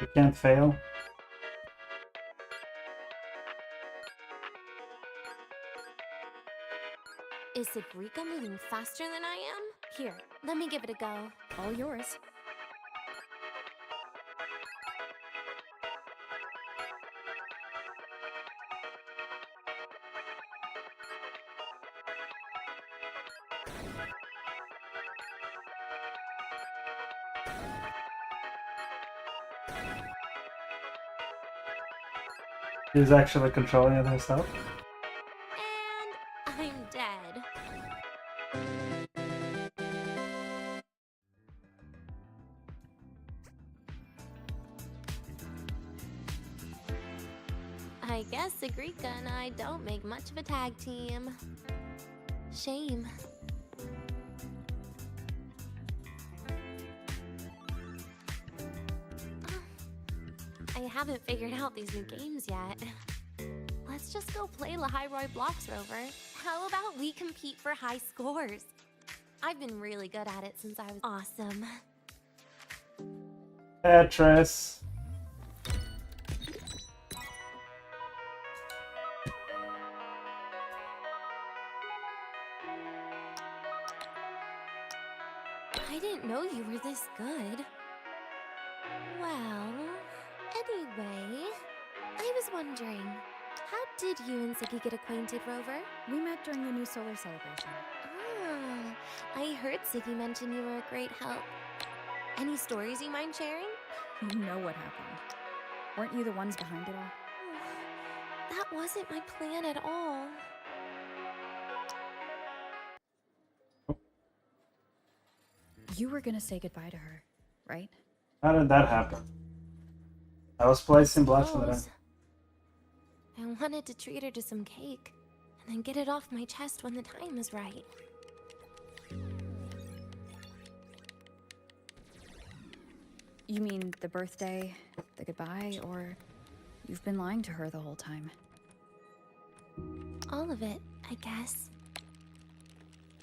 You can't fail? Is Sigrika moving faster than I am? Here, let me give it a go. All yours. He's actually controlling it himself? And I'm dead. I guess Sigrika and I don't make much of a tag team. Shame. I haven't figured out these new games yet. Let's just go play Lahairoi Blocks Rover. How about we compete for high scores? I've been really good at it since I was awesome. Tetris. I didn't know you were this good. Well, anyway, I was wondering, how did you and Siggy get acquainted, Rover? We met during the new solar celebration. Ah, I heard Siggy mention you were a great help. Any stories you mind sharing? You know what happened. Weren't you the ones behind it all? That wasn't my plan at all. You were gonna say goodbye to her, right? How did that happen? I was placing blocks for them. I wanted to treat her to some cake, and then get it off my chest when the time is right. You mean the birthday, the goodbye, or you've been lying to her the whole time? All of it, I guess.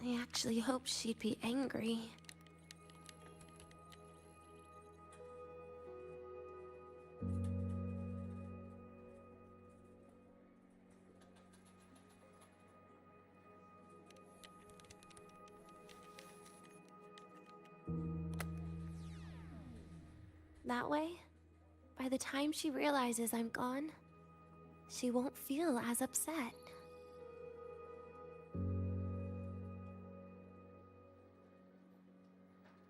I actually hoped she'd be angry. That way, by the time she realizes I'm gone, she won't feel as upset.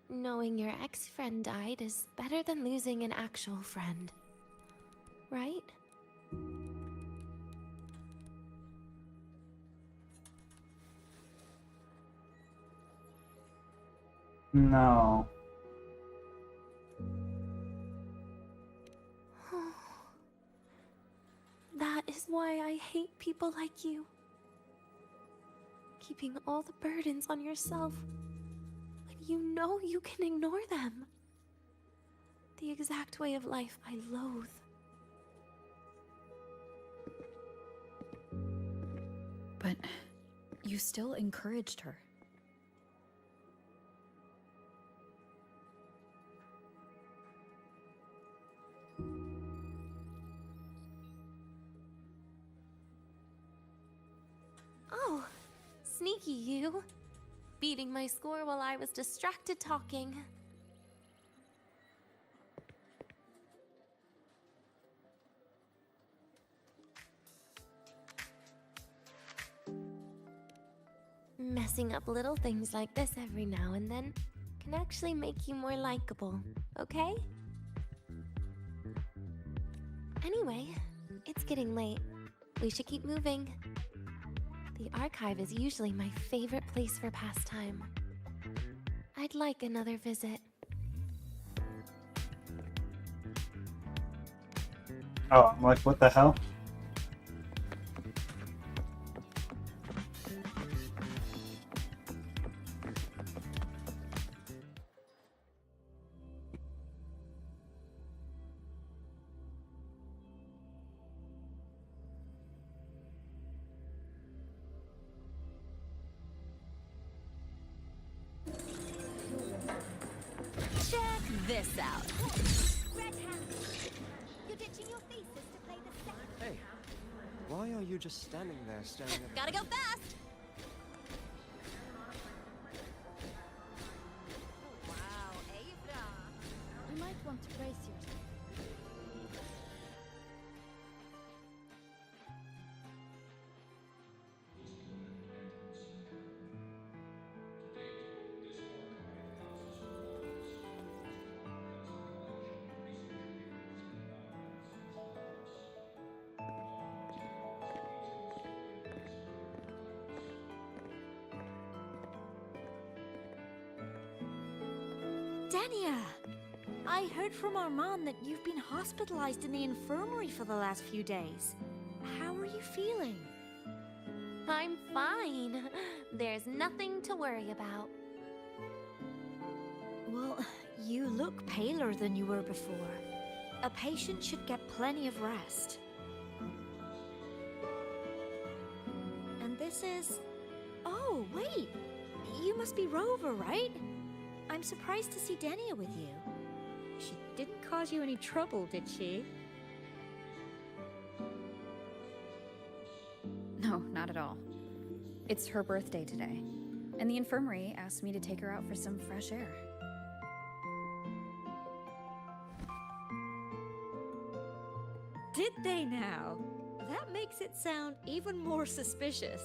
Knowing your ex-friend died is better than losing an actual friend, right? No. That is why I hate people like you. Keeping all the burdens on yourself when you know you can ignore them. The exact way of life I loathe. But you still encouraged her. Oh, sneaky you. Beating my score while I was distracted talking. Messing up little things like this every now and then can actually make you more likable, okay? Anyway, it's getting late. We should keep moving. The archive is usually my favorite place for pastime. I'd like another visit. Oh, I'm like, what the hell? this out. Red Hand! You're ditching your thesis to play the second. Hey, why are you just standing there staring at Gotta go fast! Wow, Ava. You might want to brace yourself. Dania! I heard from Armand that you've been hospitalized in the infirmary for the last few days. How are you feeling? I'm fine. There's nothing to worry about. Well, you look paler than you were before. A patient should get plenty of rest. And this is... Oh, wait! You must be Rover, right? I'm surprised to see Dania with you. She didn't cause you any trouble, did she? No, not at all. It's her birthday today, and the infirmary asked me to take her out for some fresh air. Did they now? That makes it sound even more suspicious.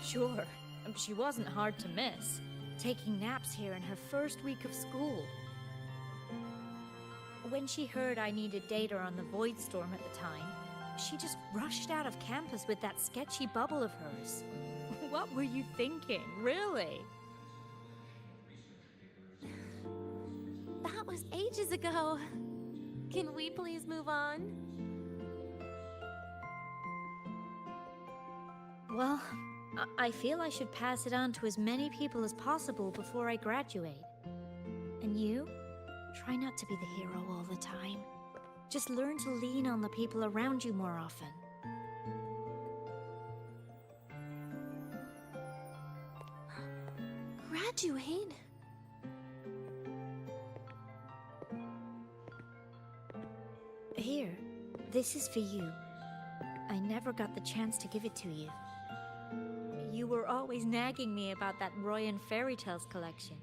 Sure, she wasn't hard to miss, taking naps here in her first week of school. When she heard I needed data on the Void Storm at the time, she just rushed out of campus with that sketchy bubble of hers. What were you thinking, really? That was ages ago. Can we please move on? Well, I feel I should pass it on to as many people as possible before I graduate. And you? Try not to be the hero all the time. Just learn to lean on the people around you more often. Graduate? Here, this is for you. I never got the chance to give it to you. You were always nagging me about that Royan Fairy Tales collection.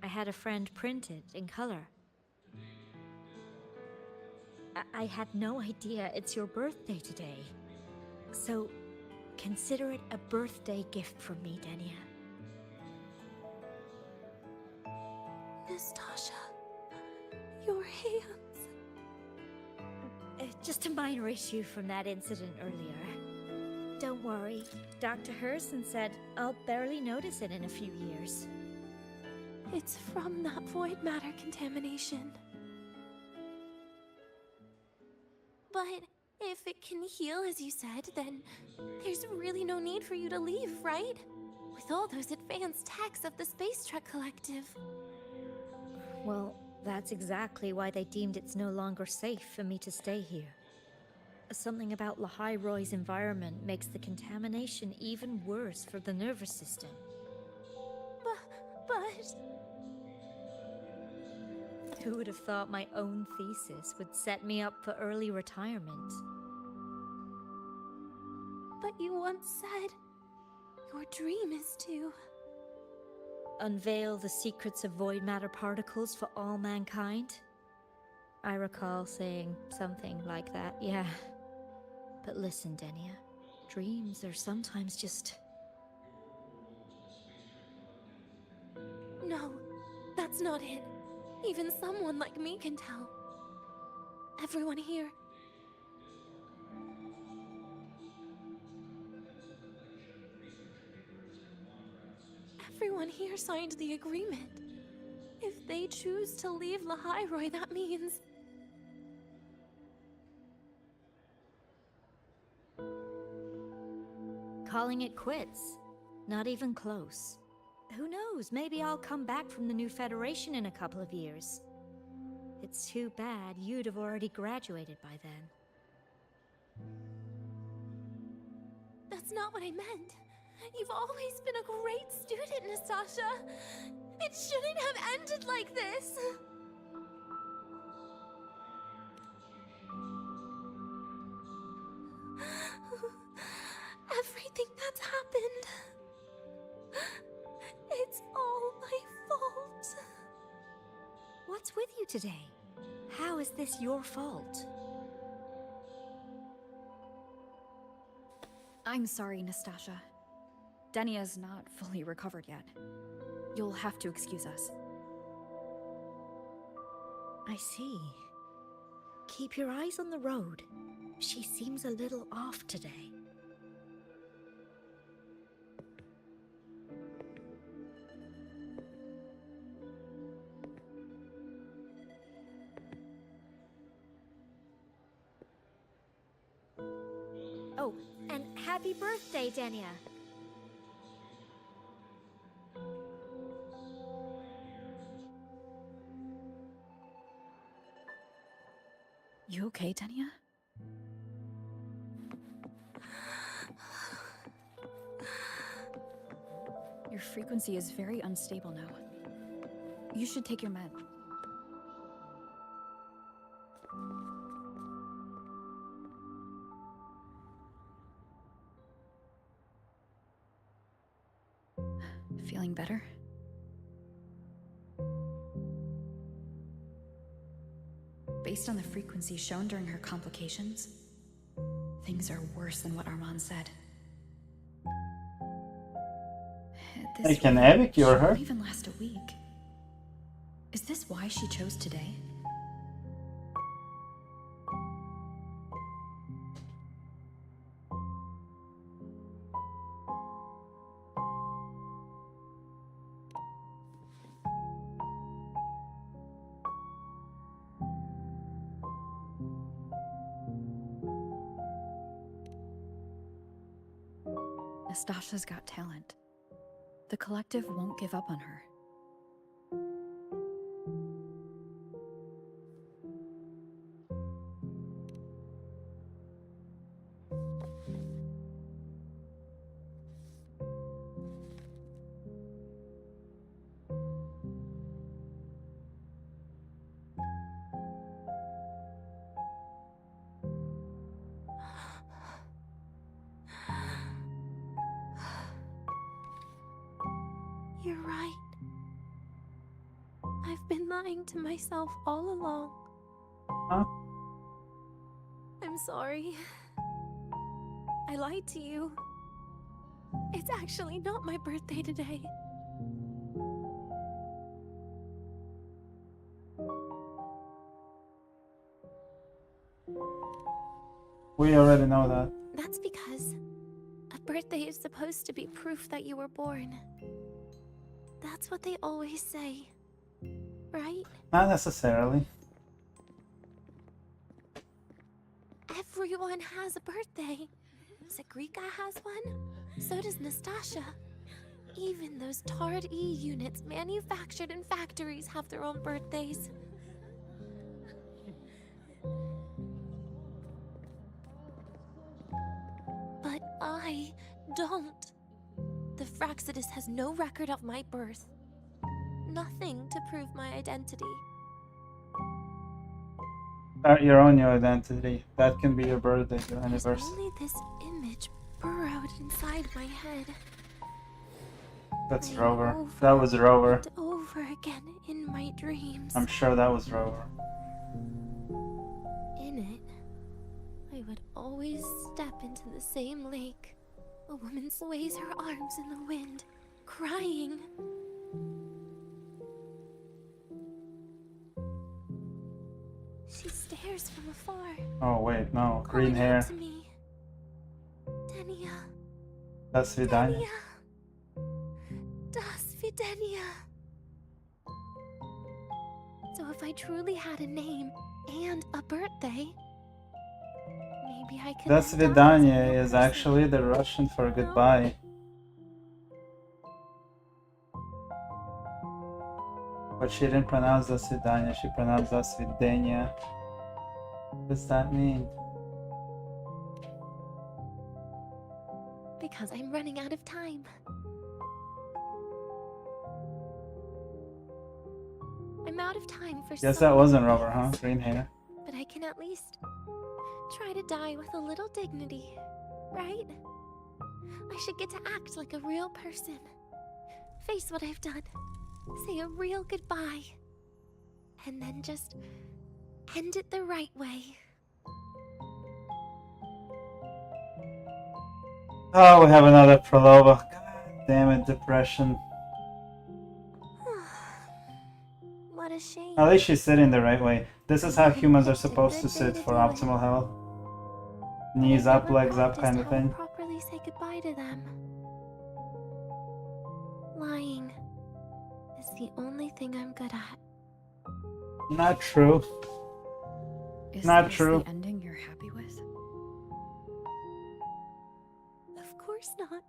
I had a friend print it in color. I had no idea it's your birthday today. So, consider it a birthday gift from me, Dania. Nastasha, your hands. Just a minor issue from that incident earlier. Don't worry, Dr. Herson said I'll barely notice it in a few years. It's from that void matter contamination. But if it can heal, as you said, then there's really no need for you to leave, right? With all those advanced techs of the Space Trek Collective. Well, that's exactly why they deemed it's no longer safe for me to stay here. Something about Lahai Roy's environment makes the contamination even worse for the nervous system. But... Who would have thought my own thesis would set me up for early retirement? But you once said your dream is to... unveil the secrets of void matter particles for all mankind? I recall saying something like that, yeah. But listen, Dania, dreams are sometimes just... No, that's not it. Even someone like me can tell. Everyone here... Everyone here signed the agreement. If they choose to leave Lahai Roy, that means... calling it quits. Not even close. Who knows, maybe I'll come back from the new Federation in a couple of years. It's too bad you'd have already graduated by then. That's not what I meant. You've always been a great student, Nastasha. It shouldn't have ended like this. Everything that's happened. It's all my fault. What's with you today? How is this your fault? I'm sorry, Nastasha. Denia's not fully recovered yet. You'll have to excuse us. I see. Keep your eyes on the road. She seems a little off today. Oh, and happy birthday, Denia. You okay, Denia? Your frequency is very unstable now. You should take your med. Feeling better? Based on the frequency shown during her complications, things are worse than what Armand said. At Hey, this can rate, Abby she cure her? won't even last a week. Is this why she chose today? Nastasha's got talent. The collective won't give up on her. You're right. I've been lying to myself all along. Huh? I'm sorry. I lied to you. It's actually not my birthday today. We already know that. That's because a birthday is supposed to be proof that you were born. That's what they always say, right? Not necessarily. Everyone has a birthday. Sagrika has one. So does Nastasha. Even those tarred E units manufactured in factories have their own birthdays. But I don't. The Fraxidus has no record of my birth. Nothing to prove my identity. Start your own new identity. That can be your birthday, your There's anniversary. only this image burrowed inside my head. That's Playing Rover. over That was Rover. and over again in my dreams. I'm sure that was Rover. In it, I would always step into the same lake. A woman sways her arms in the wind, crying. She stares from afar. Oh wait, no. calling Green out hair. to me. Denia. That's Vidania. Denia. Das Vidania. So if I truly had a name and a birthday, maybe I could. Das live on as a Vidania real is person. actually the Russian for goodbye. But she didn't pronounce Das Vidania, she pronounced Das Vidania. What does that mean? because I'm running out of time. I'm out of time for Guess so that wasn't many Rover, huh? things, Green hair. but I can at least try to die with a little dignity, right? I should get to act like a real person. Face what I've done. Say a real goodbye. And then just end it the right way. Oh, we have another Prolova. God damn it, depression. What a shame. At least she's sitting the right way. This is how humans are Picked a supposed good to day sit to for do it. optimal health. But Knees I've up, never legs up practiced kind of how thing. to properly say goodbye to them. Lying is the only thing I'm good at. Not true. Is Not this true. the ending you're happy with? Of course not.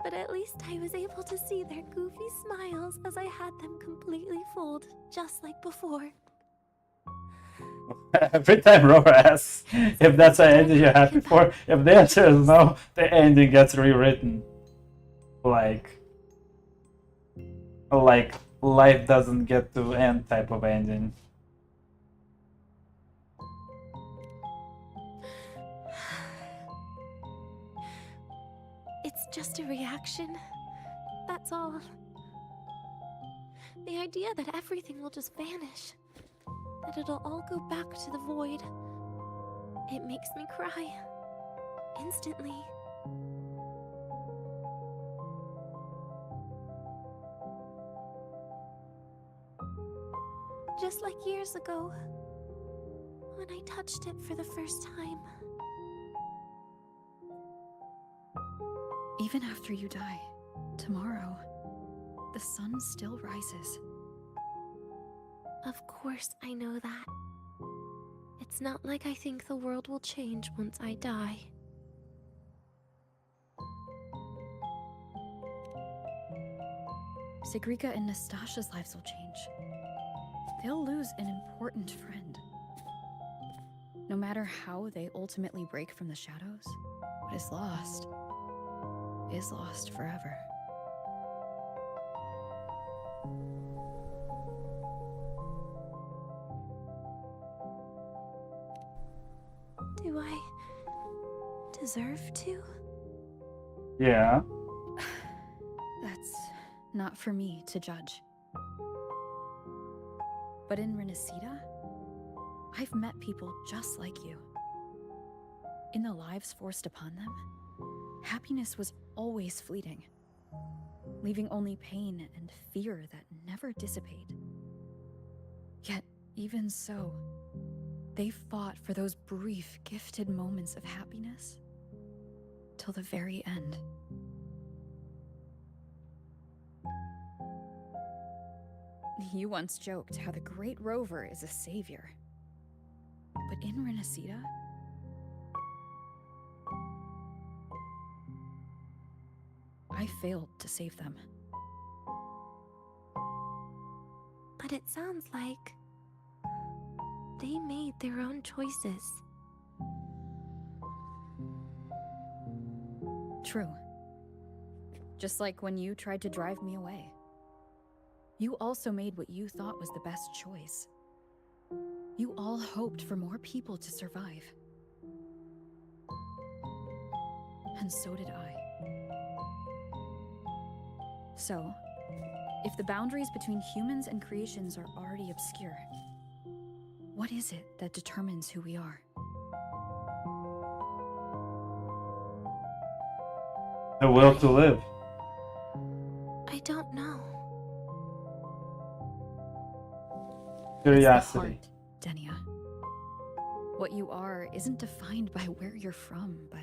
But at least I was able to see their goofy smiles as I had them completely fooled, just like before. Every time Rover asks if that's an ending you're happy for, if the answer is no, the ending gets rewritten. Like life doesn't get to end type of ending. It's just a reaction. That's all. The idea that everything will just vanish. That it'll all go back to the void. It makes me cry. Instantly. Just like years ago. When I touched it for the first time. Even after you die, tomorrow, the sun still rises. Of course I know that. It's not like I think the world will change once I die. Sigrika and Nastasha's lives will change. They'll lose an important friend. No matter how they ultimately break from the shadows, what is lost forever. Do I deserve to? Yeah. That's not for me to judge. But in Renacida, I've met people just like you. In the lives forced upon them, happiness was always fleeting, leaving only pain and fear that never dissipate. Yet, even so, they fought for those brief, gifted moments of happiness till the very end. You once joked how the Great Rover is a savior. But in Renacida, I failed to save them. But it sounds like they made their own choices. True. Just like when you tried to drive me away. You also made what you thought was the best choice. You all hoped for more people to survive. And so did I. So, if the boundaries between humans and creations are already obscure, what is it that determines who we are? The will to live. I don't know. Curiosity. It's the heart, Denia. What you are isn't defined by where you're from, but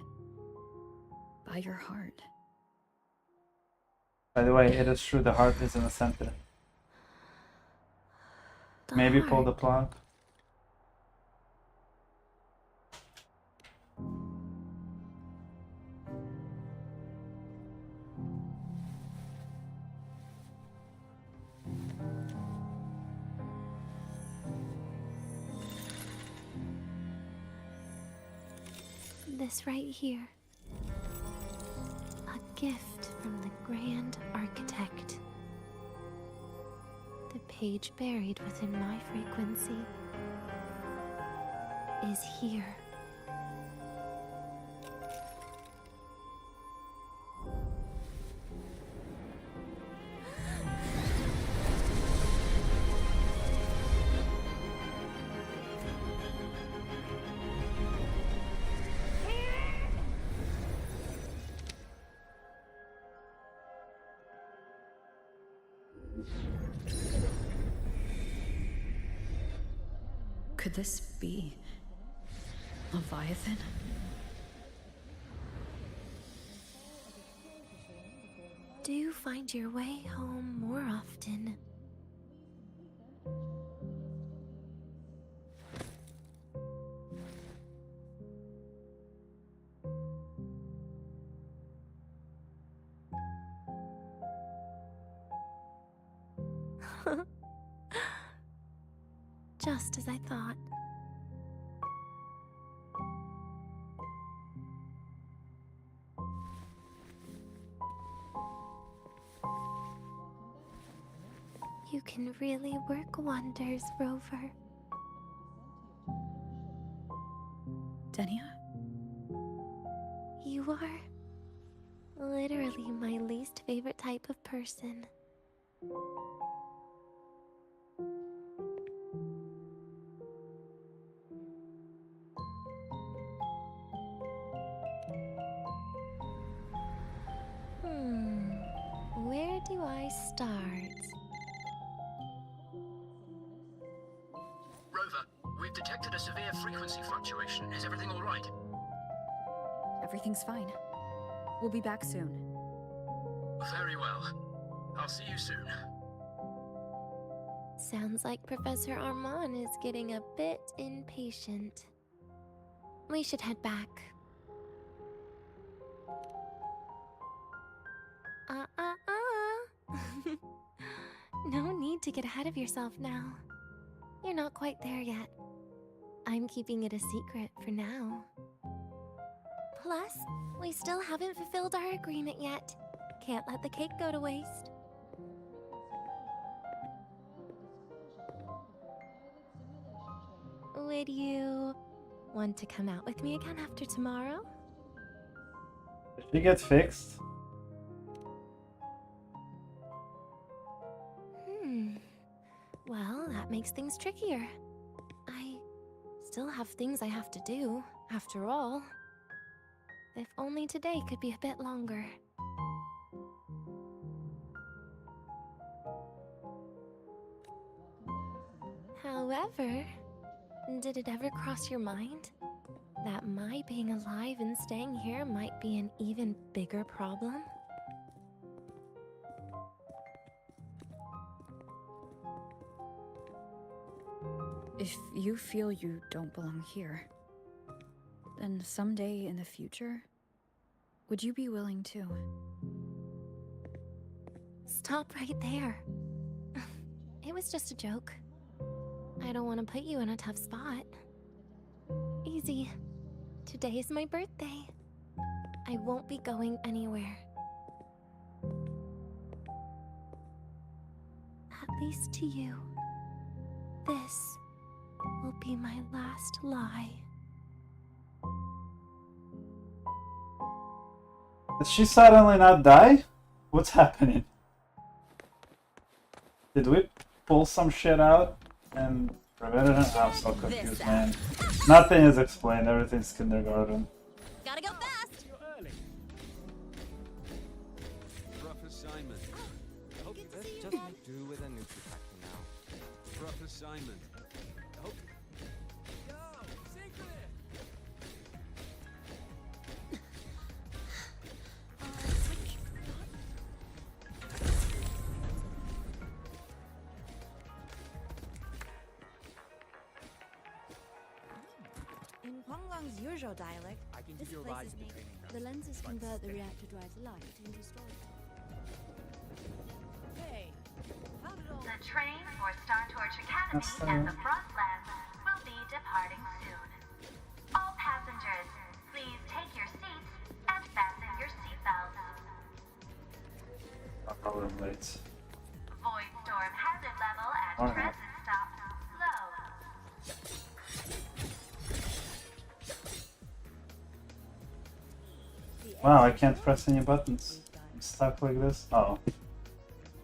by your heart. By the way, it is true the heart is in the center. Maybe pull the plug. This right here. gift from the Grand Architect. The page buried within my frequency is here. Could this be Leviathan? Do you find your way home more often? Just as I thought. You can really work wonders, Rover. Denia? You are literally my least favorite type of person. Where do I start? Rover, we've detected a severe frequency fluctuation. Is everything all right? Everything's fine. We'll be back soon. Very well. I'll see you soon. Sounds like Professor Armand is getting a bit impatient. We should head back. No need to get ahead of yourself now. You're not quite there yet. I'm keeping it a secret for now. Plus, we still haven't fulfilled our agreement yet. Can't let the cake go to waste. Would you want to come out with me again after tomorrow? Did she get fixed? Well, that makes things trickier. I still have things I have to do, after all. If only today could be a bit longer. However, did it ever cross your mind that my being alive and staying here might be an even bigger problem? If you feel you don't belong here, then someday in the future, would you be willing to? Stop right there. It was just a joke. I don't want to put you in a tough spot. Easy. Today is my birthday. I won't be going anywhere. At least to you. This will be my last lie. Did she suddenly not die? What's happening? Did we pull some shit out and prevent it? I'm so confused, man. Nothing is explained, everything's kindergarten. Gotta go fast! You're early. Rough assignment. Oh, let's just make do with a Nutri-Pack for now. Rough assignment. Oh. Yo, secret! In Huanglang's usual dialect, I can this give you a place ride is to the named. training ground. The lenses But convert the stay. reactor drive's light into storage. Hey, how did all... The train for Star Torch Academy and the Frostlands will be departing soon. All passengers, please take your seats and fasten your seatbelts. power blades. Void storm hazard level at Alright. transit stop low. Wow, I can't press any buttons. I'm stuck like this. Oh.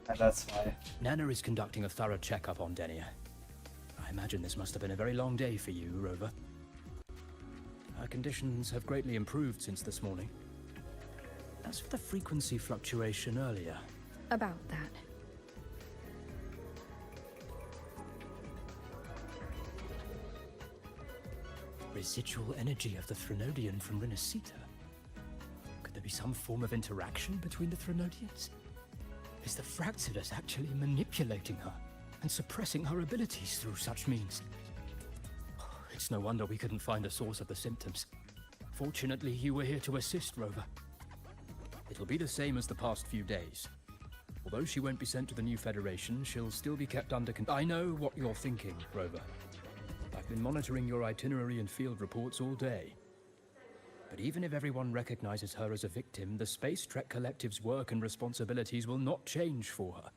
And that's why. Nana is conducting a thorough checkup on Denia. I imagine this must have been a very long day for you, Rover. Her conditions have greatly improved since this morning. As for the frequency fluctuation earlier... About that. Residual energy of the Threnodian from Renacita. Could there be some form of interaction between the Threnodians? Is the Fraxidus actually manipulating her and suppressing her abilities through such means? It's no wonder we couldn't find the source of the symptoms. Fortunately, you were here to assist, Rover. It'll be the same as the past few days. Although she won't be sent to the new Federation, she'll still be kept under control. I know what you're thinking, Rover. I've been monitoring your itinerary and field reports all day. But even if everyone recognizes her as a victim, the Space Trek Collective's work and responsibilities will not change for her.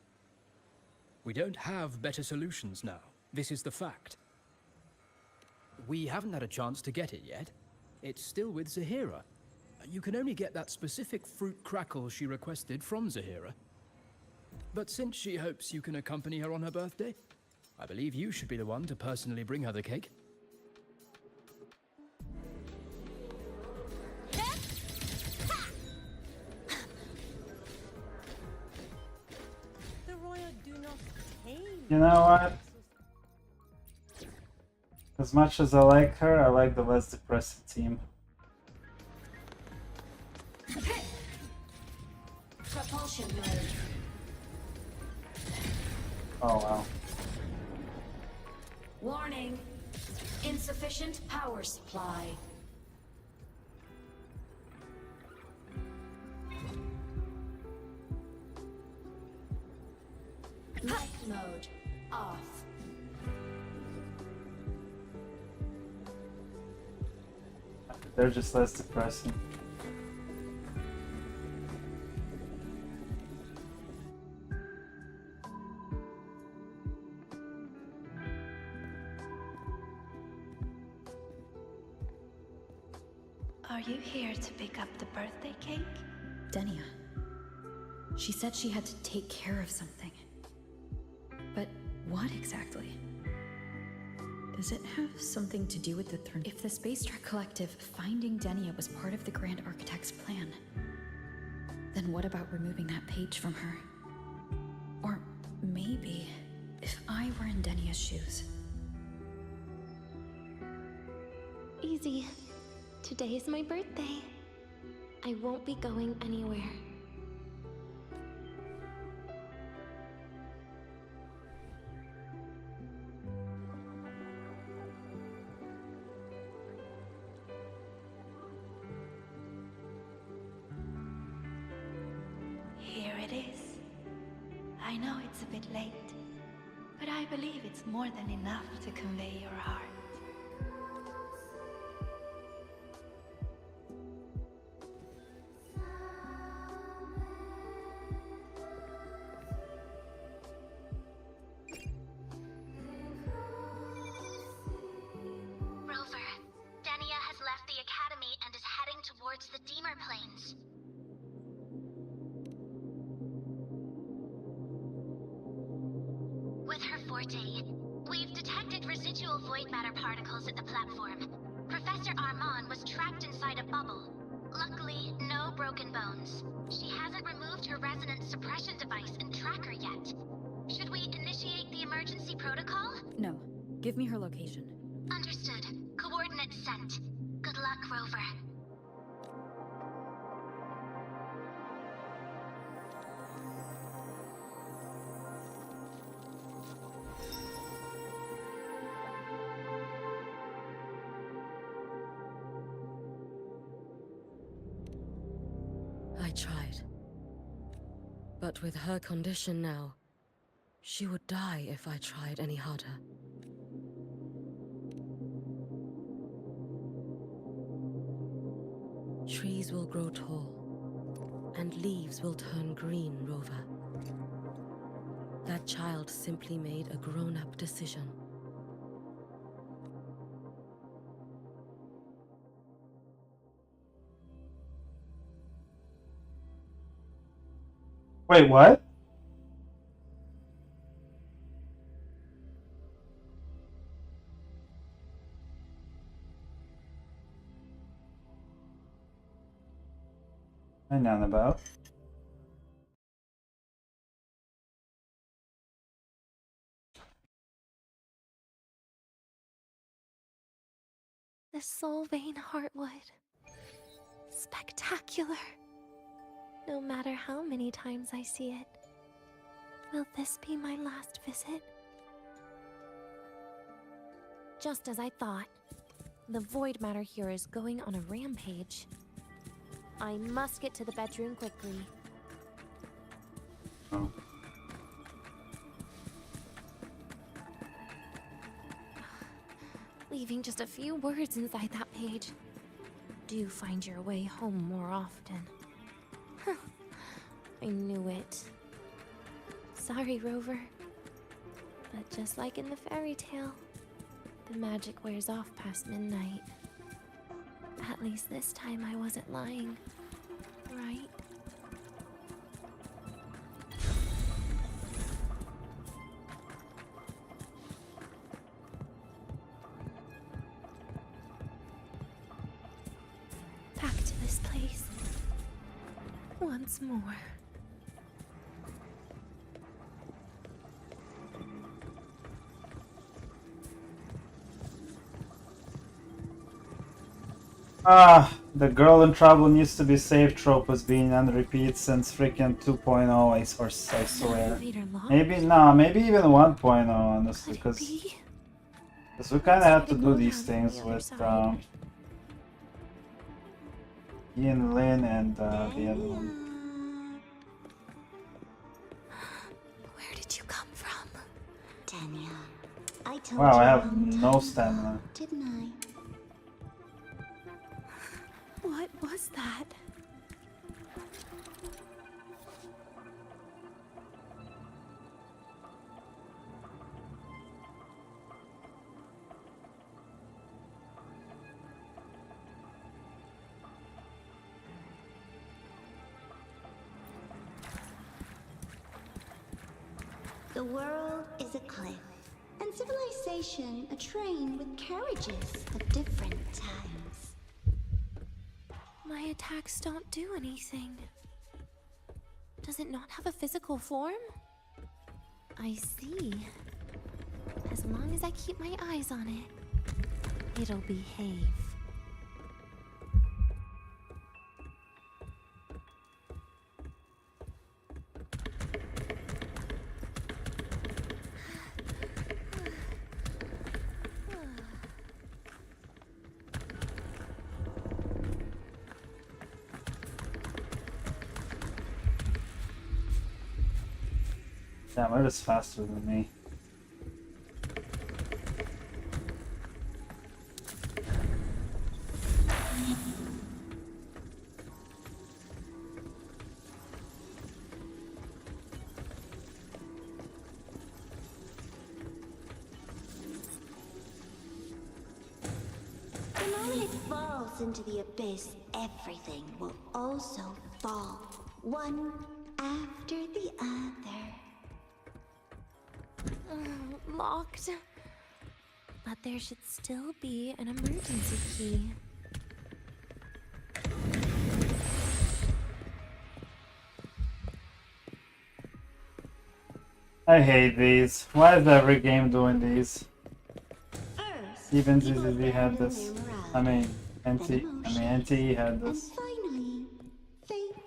We don't have better solutions now. This is the fact. We haven't had a chance to get it yet. It's still with Zahira. You can only get that specific fruit crackle she requested from Zahira. But since she hopes you can accompany her on her birthday, I believe you should be the one to personally bring her the cake. The royal do not tame. You know what? As much as I like her, I like the less depressing team. Propulsion mode. Oh wow. Warning. Insufficient power supply. Night mode off. They're just less depressing. Are you here to pick up the birthday cake? Denia. She said she had to take care of something. But what exactly? Does it have something to do with the Thorn? If the Space Trek Collective finding Denia was part of the Grand Architect's plan, then what about removing that page from her? Or maybe, if I were in Denia's shoes. Easy. Today is my birthday. I won't be going anywhere. Here it is. I know it's a bit late, but I believe it's more than enough to convey your heart. Rover, Denia has left the Academy and is heading towards the Deemer Plains. With her forte, we've detected residual void matter particles at the platform. Professor Armand was trapped inside a bubble. Luckily, no broken bones. She hasn't removed her resonance suppression device and tracker yet. Should we initiate the emergency protocol? No. Give me her location. Understood. Coordinates sent. Good luck, Rover. I tried. But with her condition now, she would die if I tried any harder. Trees will grow tall, and leaves will turn green, Rover. That child simply made a grown-up decision. Wait, what? I know about. The Soul Vein Heartwood. Spectacular. No matter how many times I see it, will this be my last visit? Just as I thought. The void matter here is going on a rampage. I must get to the bedroom quickly. Oh. Leaving just a few words inside that page. Do find your way home more often. I knew it. Sorry, Rover. But just like in the fairy tale, the magic wears off past midnight. At least this time I wasn't lying, right? Back to this place. Once more. Ah, the girl in trouble needs to be saved trope was being on repeat since freaking 2.0, I swear. Maybe even 1.0, honestly, because we kind of had to do these things with Ian, Lynn, and the other one. Where did you come from? Daniel, I told Wow, you I a have long no time stamina. ago, didn't I? What was that? The world is a cliff, and civilization a train with carriages of different times. My attacks don't do anything. Does it not have a physical form? I see. As long as I keep my eyes on it, it'll behave. Damn, it is faster than me. The moment it falls into the abyss, everything will also fall, one after the other. Locked. But there should still be an emergency key. I hate these. Why is every game doing these? Even ZZZ had this. I mean, NTE had this. Finally, fate.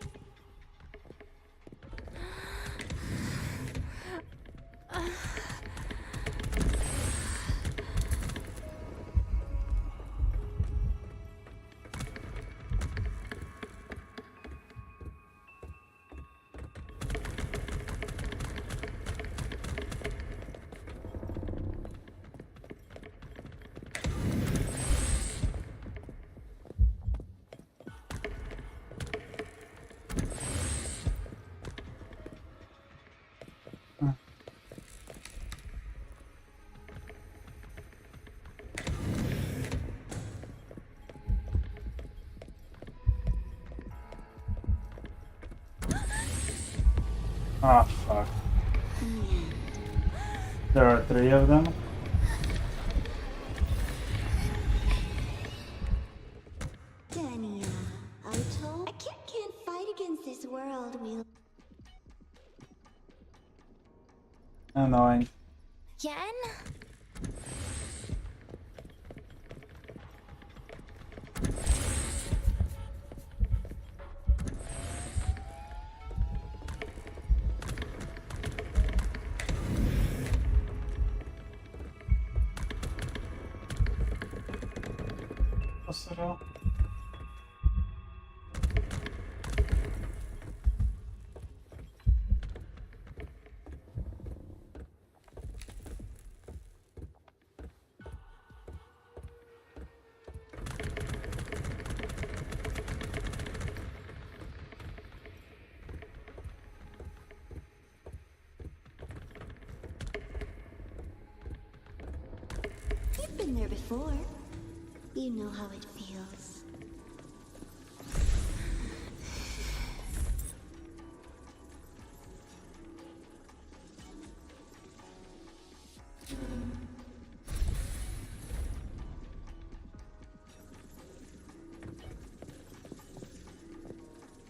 Oh, fuck. There are 3 of them? Dania, I told I can't fight against this world we Annoying. Again? What's it all? You've been there before. You know how it feels.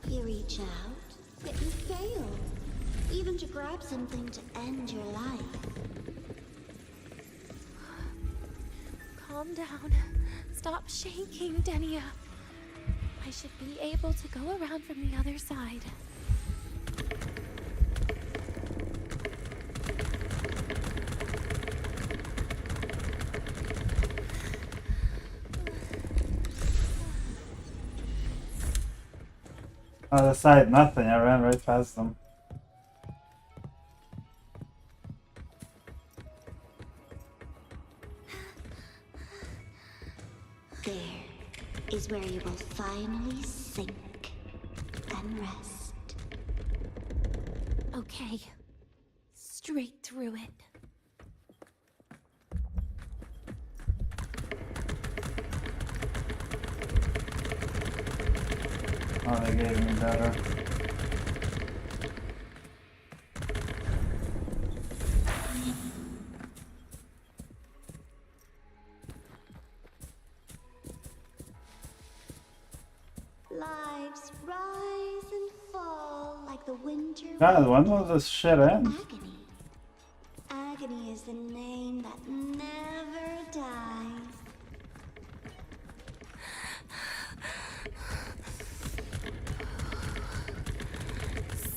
You reach out, yet you fail. Even to grab something to end your life. Calm down. Stop shaking, Denia. I should be able to go around from the other side. Other side, nothing. I ran right past them. There is where you will finally sink and rest. Okay. Straight through it. Oh, they gave me better. Lives rise and fall like the winter God, when wind. will this shit end? Agony. Agony is the name that never dies.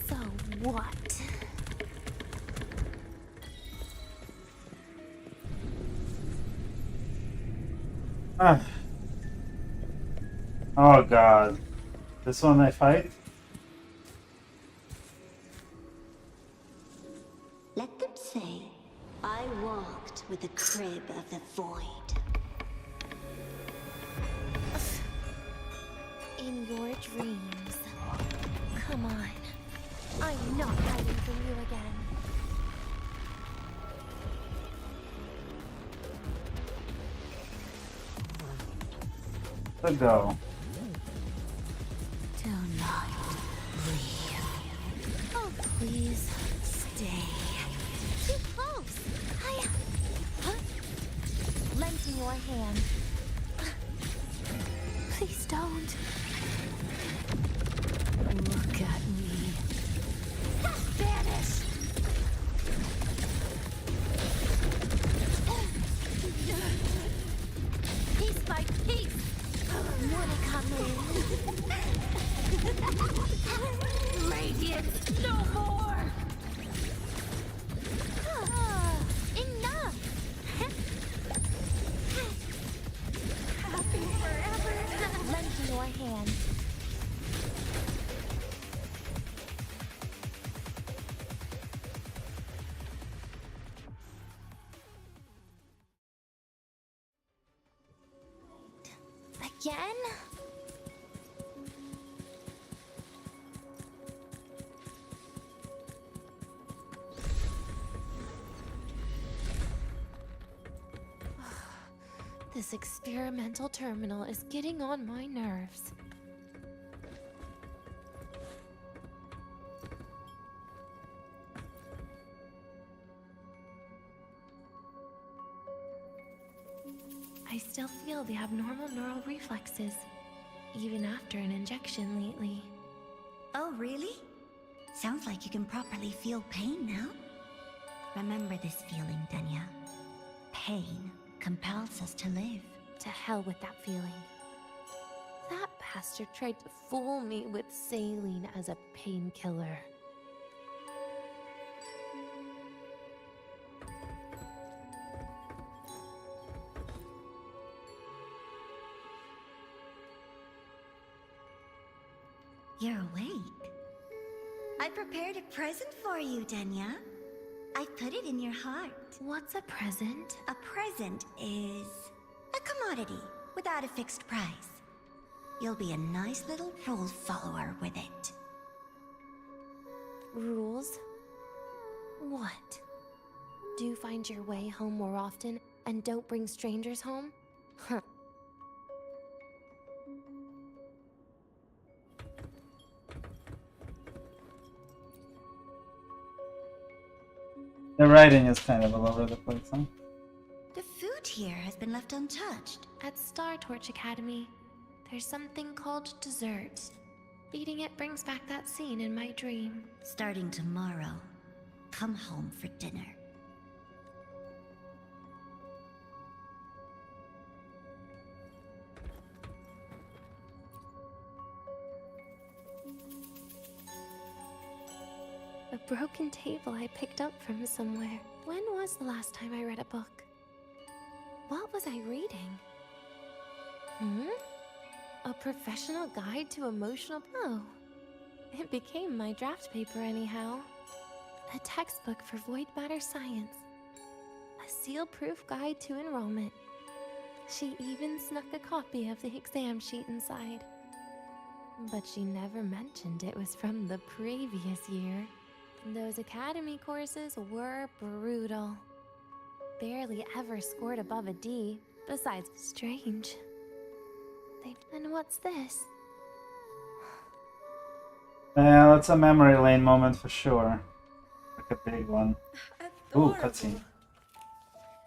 So what? Ah. Oh god. This one I fight? Let them say, I walked with the crib of the void. In your dreams. Come on. I'm not hiding from you again. Let go. Do not leave. Oh, please. Stay. Too close. Huh? Lend me your hand. Please don't. Look at me. Vanish! Piece by piece. Radiance, no more! Enough! Happy forever! Lend me your hand. Again? This experimental terminal is getting on my nerves. I still feel the abnormal neural reflexes, even after an injection lately. Oh, really? Sounds like you can properly feel pain now. Remember this feeling, Denya. Pain compels us to live. To hell with that feeling. That bastard tried to fool me with saline as a painkiller. You're awake. I prepared a present for you, Denya. I put it in your heart. What's a present? A present is a commodity without a fixed price. You'll be a nice little rule follower with it. Rules? What? Do you find your way home more often and don't bring strangers home? Huh. The writing is kind of all over the place, huh? The food here has been left untouched. At Star Torch Academy, there's something called dessert. Eating it brings back that scene in my dream. Starting tomorrow, come home for dinner. A broken table I picked up from somewhere. When was the last time I read a book? What was I reading? A professional guide to emotional... Oh. It became my draft paper anyhow. A textbook for void matter science. A seal-proof guide to enrollment. She even snuck a copy of the exam sheet inside. But she never mentioned it was from the previous year. Those academy courses were brutal. Barely ever scored above a D, besides strange. And what's this? Yeah, that's a memory lane moment for sure. Like a big one. Ooh, cutscene.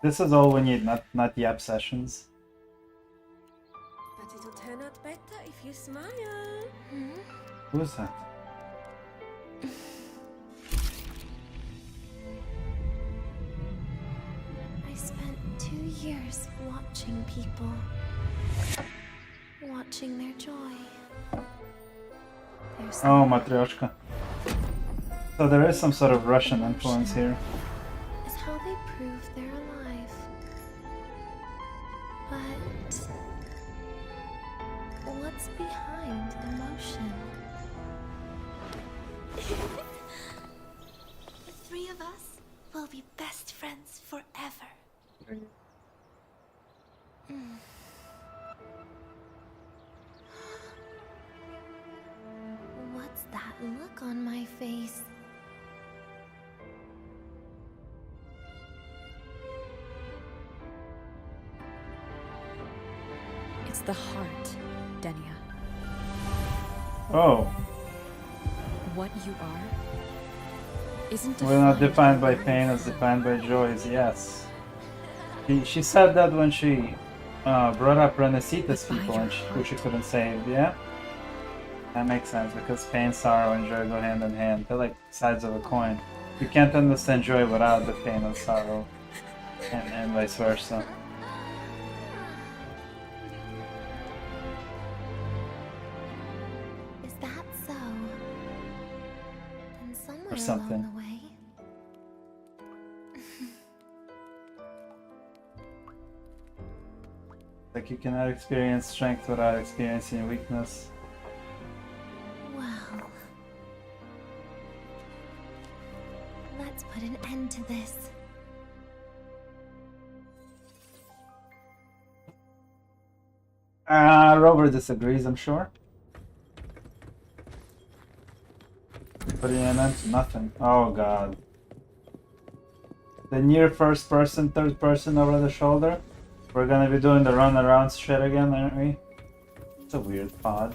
This is all we need, not the app sessions. But it'll turn out better if you smile. Who's that? I spent 2 years watching people. Watching their joy. Oh, Matryoshka. So there is some sort of Russian influence here. Is how they prove they're alive. But what's behind emotion? The three of us will be best friends forever. What's that look on my face? It's the heart, Denya. Oh. What you are isn't We're not defined by pain, it's defined by joys, yes. She said that when she brought up Renacita's people and who she couldn't save, yeah? That makes sense, because pain, sorrow, and joy go hand in hand. They're like sides of a coin. You can't understand joy without the pain and sorrow, and vice versa. Is that so? Then somewhere Or something. along the way. Like you cannot experience strength without experiencing weakness. Well, let's put an end to this. Rover disagrees, I'm sure. Putting an end to nothing. Oh god. The near first person, third person over the shoulder. We're gonna be doing the run around shit again, aren't we? It's a weird pod.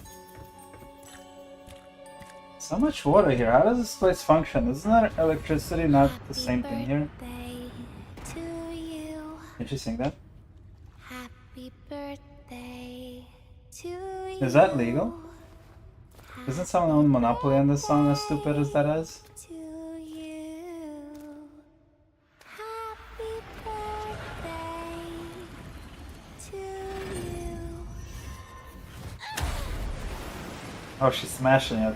So much water here. How does this place function? Isn't that electricity not the same thing here? To you. Did you sing that? Happy Happy birthday to you. Is that legal? Isn't someone own Monopoly on this song, as stupid as that is? To you. Happy birthday to you. Oh, she's smashing it.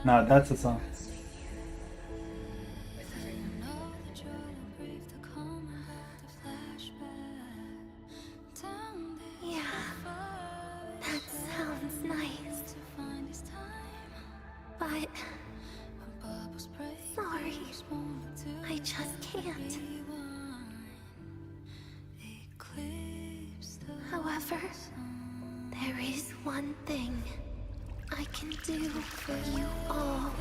No, that's a song. Yeah, that sounds nice. But sorry, I just can't. However, there is one thing I can do for you all.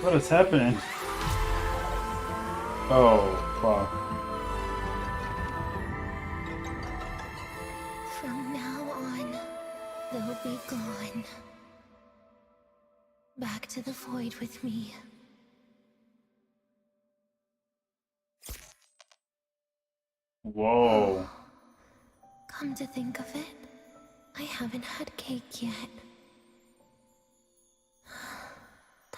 What is happening? Oh, fuck. From now on, they'll be gone. Back to the void with me. Whoa. Come to think of it, I haven't had cake yet.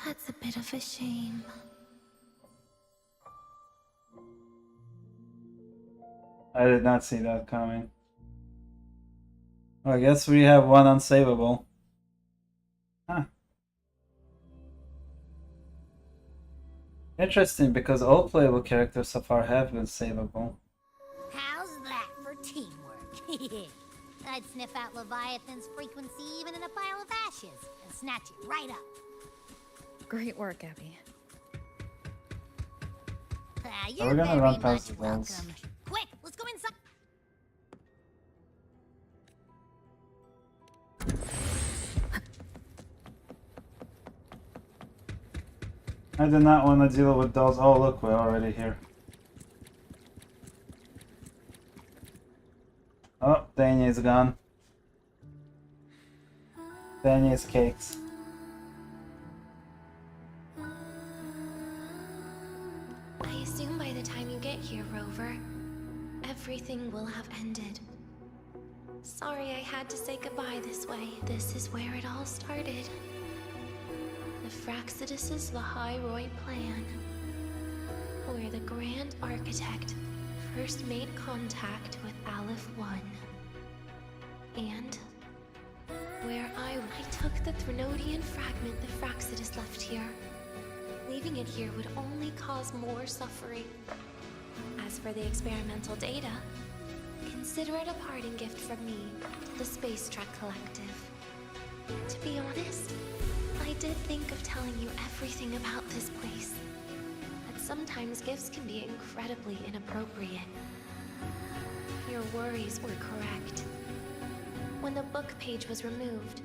That's a bit of a shame. I did not see that coming. Well, I guess we have one unsavable. Huh. Interesting, because all playable characters so far have been savable. How's that for teamwork? I'd sniff out Leviathan's frequency even in a pile of ashes and snatch it right up. Great work, Abby. You're We're gonna very run much past the welcome. walls. Quick, let's go inside. I did not want to deal with those. Oh, look, we're already here. Oh, Danny's gone. Danny's cakes. I assume by the time you get here, Rover, everything will have ended. Sorry I had to say goodbye this way. This is where it all started. The Fraxidus's Lahairoi plan, where the Grand Architect first made contact with Aleph 1. And where I took the Threnodian fragment the Fraxidus left here. Leaving it here would only cause more suffering. As for the experimental data, consider it a parting gift from me to the Space Trek Collective. To be honest, I did think of telling you everything about this place. But sometimes gifts can be incredibly inappropriate. Your worries were correct. When the book page was removed,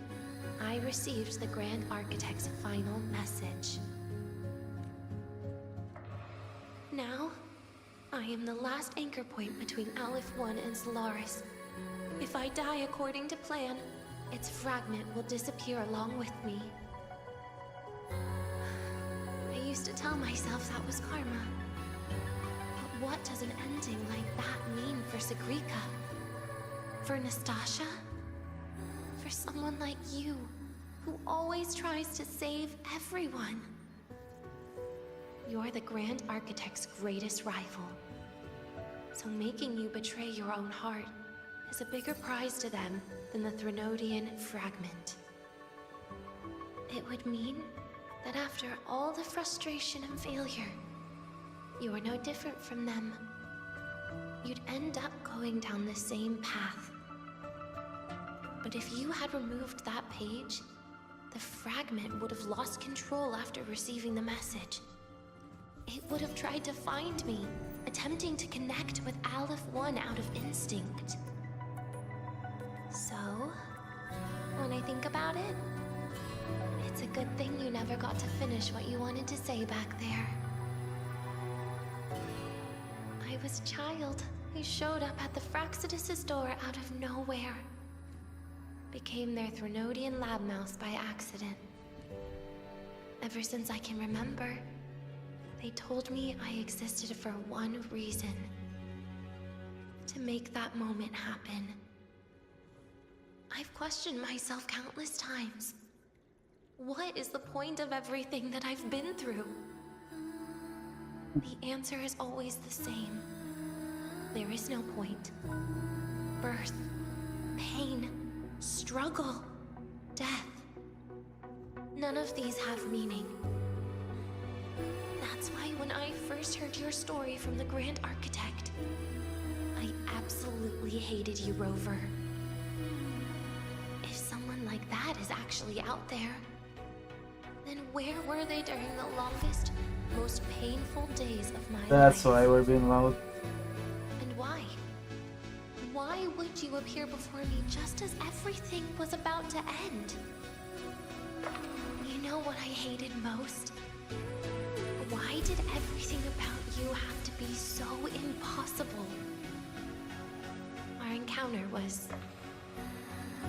I received the Grand Architect's final message. Now, I am the last anchor point between Aleph 1 and Solaris. If I die according to plan, its fragment will disappear along with me. I used to tell myself that was karma. But what does an ending like that mean for Sagrika? For Nastasha? For someone like you, who always tries to save everyone? You're the Grand Architect's greatest rival. So making you betray your own heart is a bigger prize to them than the Threnodian fragment. It would mean that after all the frustration and failure, you are no different from them. You'd end up going down the same path. But if you had removed that page, the fragment would have lost control after receiving the message. It would have tried to find me, attempting to connect with Aleph 1 out of instinct. So, when I think about it, it's a good thing you never got to finish what you wanted to say back there. I was a child who showed up at the Fraxidus' door out of nowhere. Became their Threnodian lab mouse by accident. Ever since I can remember, they told me I existed for one reason. To make that moment happen. I've questioned myself countless times. What is the point of everything that I've been through? The answer is always the same. There is no point. Birth, pain, struggle, death. None of these have meaning. That's why when I first heard your story from the Grand Architect, I absolutely hated you, Rover. If someone like that is actually out there, then where were they during the longest, most painful days of my life? That's why we're being loud. And why? Why would you appear before me just as everything was about to end? You know what I hated most? Why did everything about you have to be so impossible? Our encounter was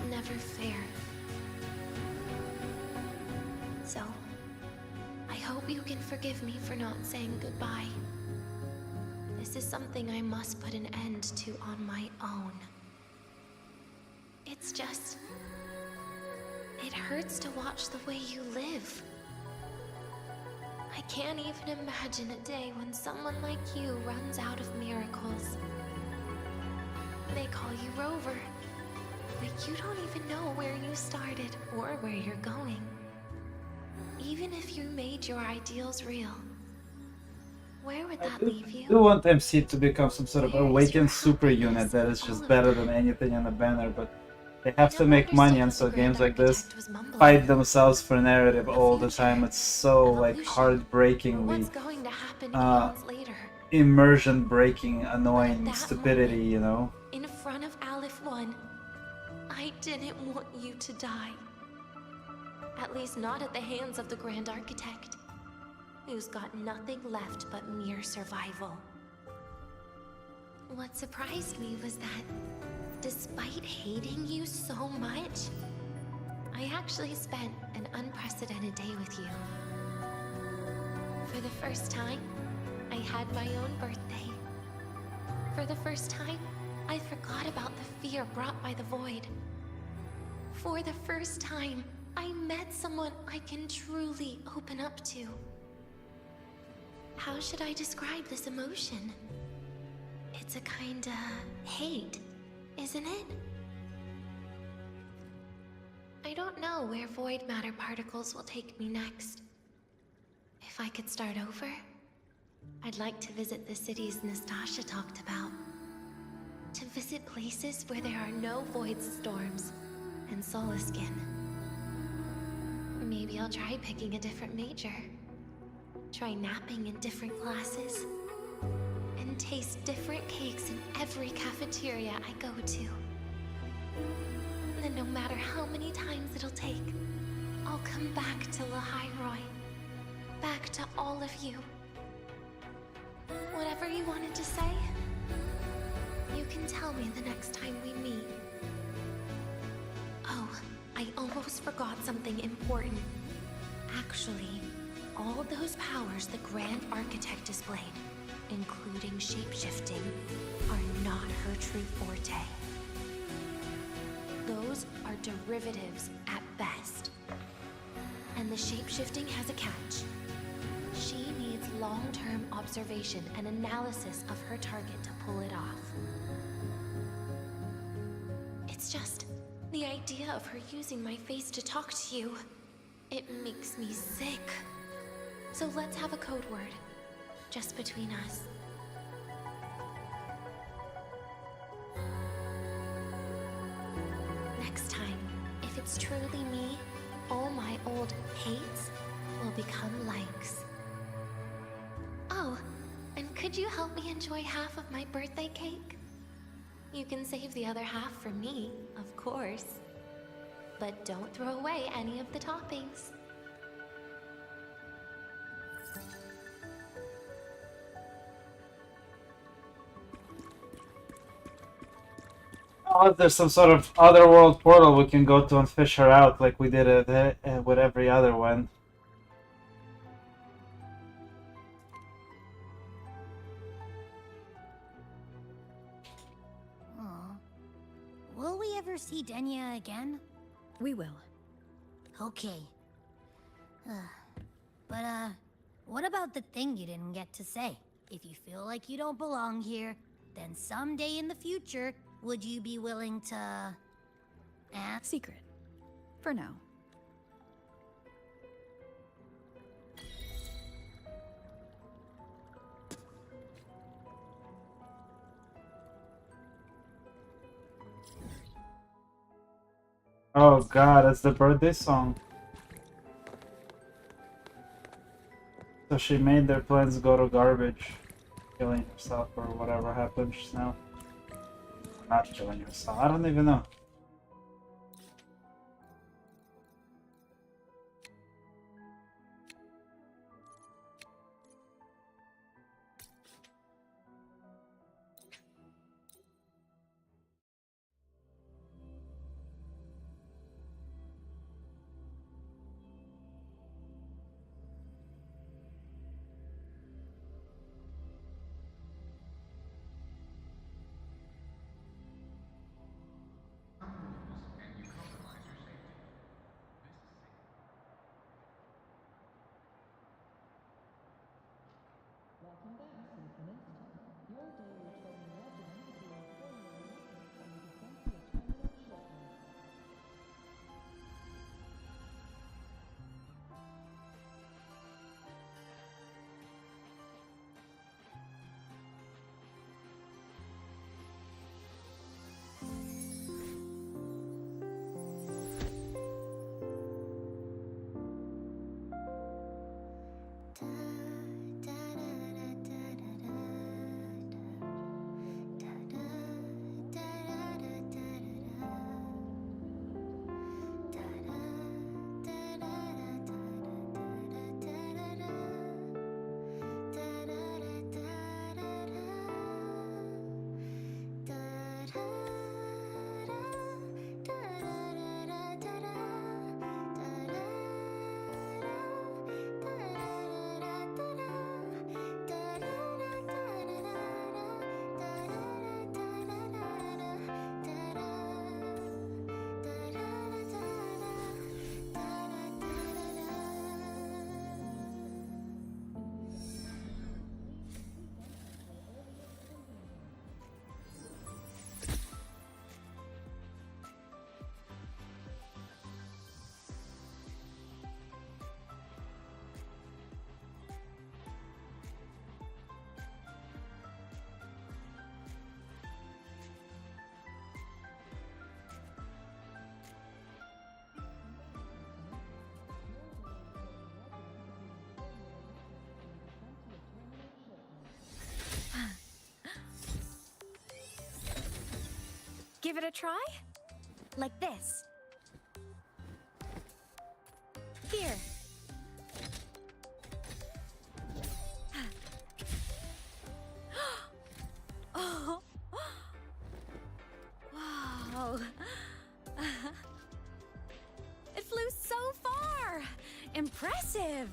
never fair. So, I hope you can forgive me for not saying goodbye. This is something I must put an end to on my own. It's just... it hurts to watch the way you live. I can't even imagine a day when someone like you runs out of miracles. They call you Rover, but you don't even know where you started or where you're going. Even if you made your ideals real, where would that leave you? I do want MC to become some sort of awakened super unit that is just better than anything on the banner, but they have to make money, and so games like this fight themselves for narrative all the time. It's so like heartbreakingly immersion breaking, annoying stupidity, you know? In front of Aleph 1, I didn't want you to die. At least not at the hands of the Grand Architect, who's got nothing left but mere survival. What surprised me was that, despite hating you so much, I actually spent an unprecedented day with you. For the first time, I had my own birthday. For the first time, I forgot about the fear brought by the void. For the first time, I met someone I can truly open up to. How should I describe this emotion? It's a kinda hate, isn't it? I don't know where void matter particles will take me next. If I could start over, I'd like to visit the cities Nastasha talked about. To visit places where there are no void storms and Solaskin. Maybe I'll try picking a different major. Try napping in different classes. And taste different cakes in every cafeteria I go to. Then no matter how many times it'll take, I'll come back to Lahairoi. Back to all of you. Whatever you wanted to say, you can tell me the next time we meet. Oh, I almost forgot something important. Actually, all those powers the Grand Architect displayed, including shapeshifting, are not her true forte. Those are derivatives at best. And the shapeshifting has a catch. She needs long-term observation and analysis of her target to pull it off. It's just the idea of her using my face to talk to you. It makes me sick. So let's have a code word, just between us. Next time, if it's truly me, all my old hates will become likes. Oh, and could you help me enjoy half of my birthday cake? You can save the other half for me, of course. But don't throw away any of the toppings. Oh, there's some sort of otherworld portal we can go to and fish her out, like we did with every other one. Aw. Will we ever see Denya again? We will. Okay. But, what about the thing you didn't get to say? If you feel like you don't belong here, then someday in the future, would you be willing to... Secret. For now. Oh god, it's the birthday song. So she made their plans go to garbage. Killing herself or whatever happened just now. Not killing herself, I don't even know. Give it a try? Like this. Here. Oh. Wow. It flew so far. Impressive.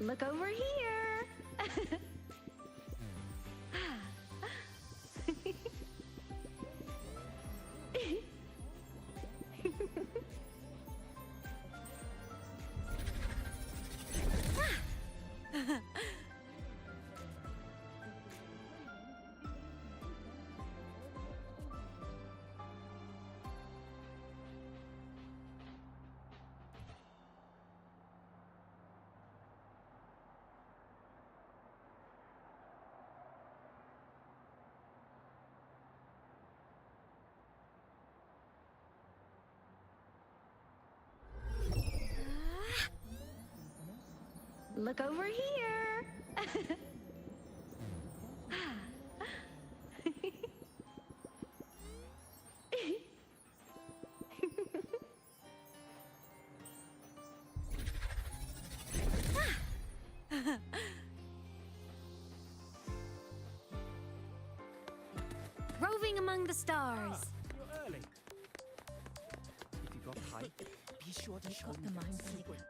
Look over here. Look over here! Roving among the stars. You're early. If you got high, be sure to show Got me the that mind secret.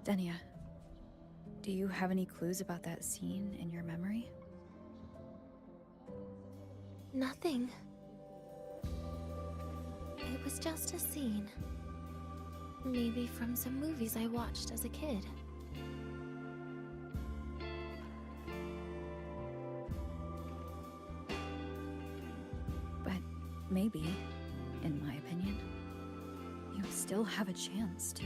bending. Denia, do you have any clues about that scene in your memory? Nothing. It was just a scene. Maybe from some movies I watched as a kid. But maybe, in my opinion, you still have a chance to.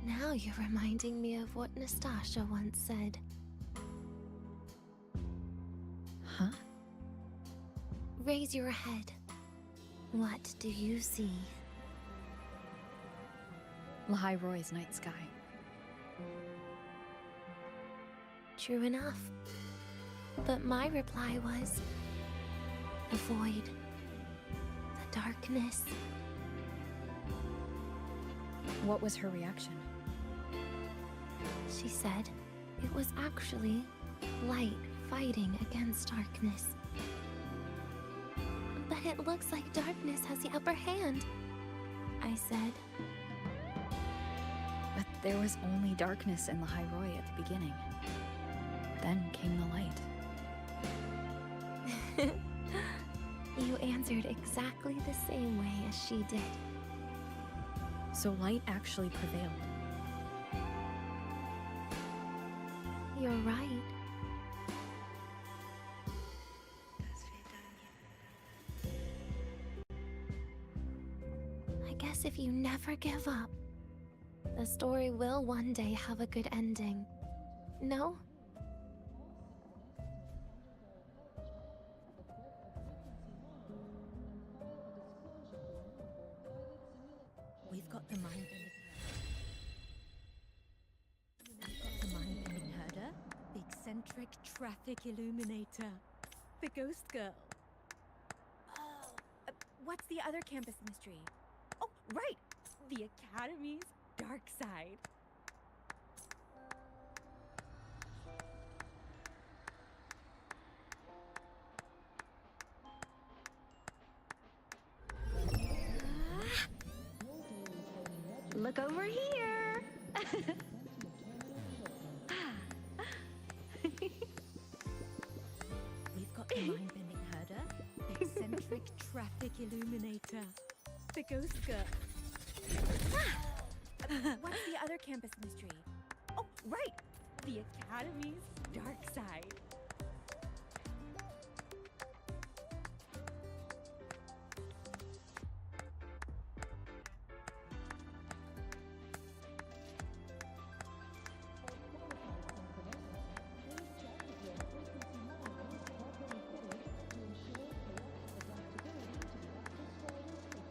Now you're reminding me of what Nastasha once said. Huh? Raise your head. What do you see? Lahai Roy's night sky. True enough. But my reply was... the void. The darkness. What was her reaction? She said it was actually light fighting against darkness. But it looks like darkness has the upper hand, I said. But there was only darkness in Lahai Roy at the beginning. Then came the light. You answered exactly the same way as she did. So light actually prevailed. You're right. I guess if you never give up, the story will one day have a good ending. No? We've got the mind bending. We've got the mind bending herder, the eccentric traffic illuminator, the ghost girl. Oh, what's the other campus mystery? Oh, right! The Academy's dark side. Look over here! We've got the mind bending herder, the eccentric traffic illuminator, the ghost girl. What's the other campus mystery? Oh, right! The Academy's dark side.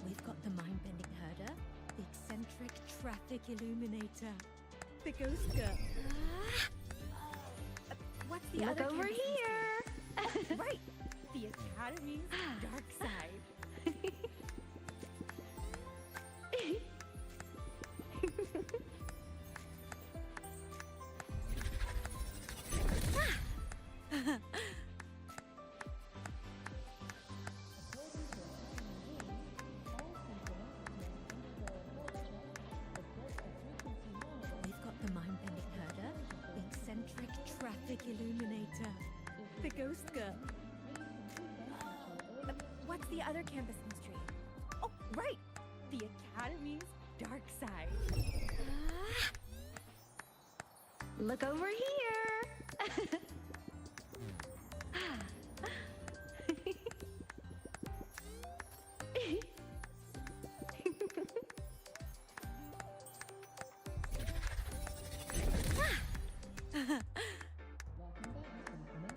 We've got the mind bending herder, the eccentric traffic illuminator, the ghost girl. What's the Look other over campus here! mystery? Right! The Academy's dark side. We've got the mind bending herder, the eccentric Illuminator. The Ghost Girl. What's the other campus mystery? Oh, right! The Academy's dark side. Look over here!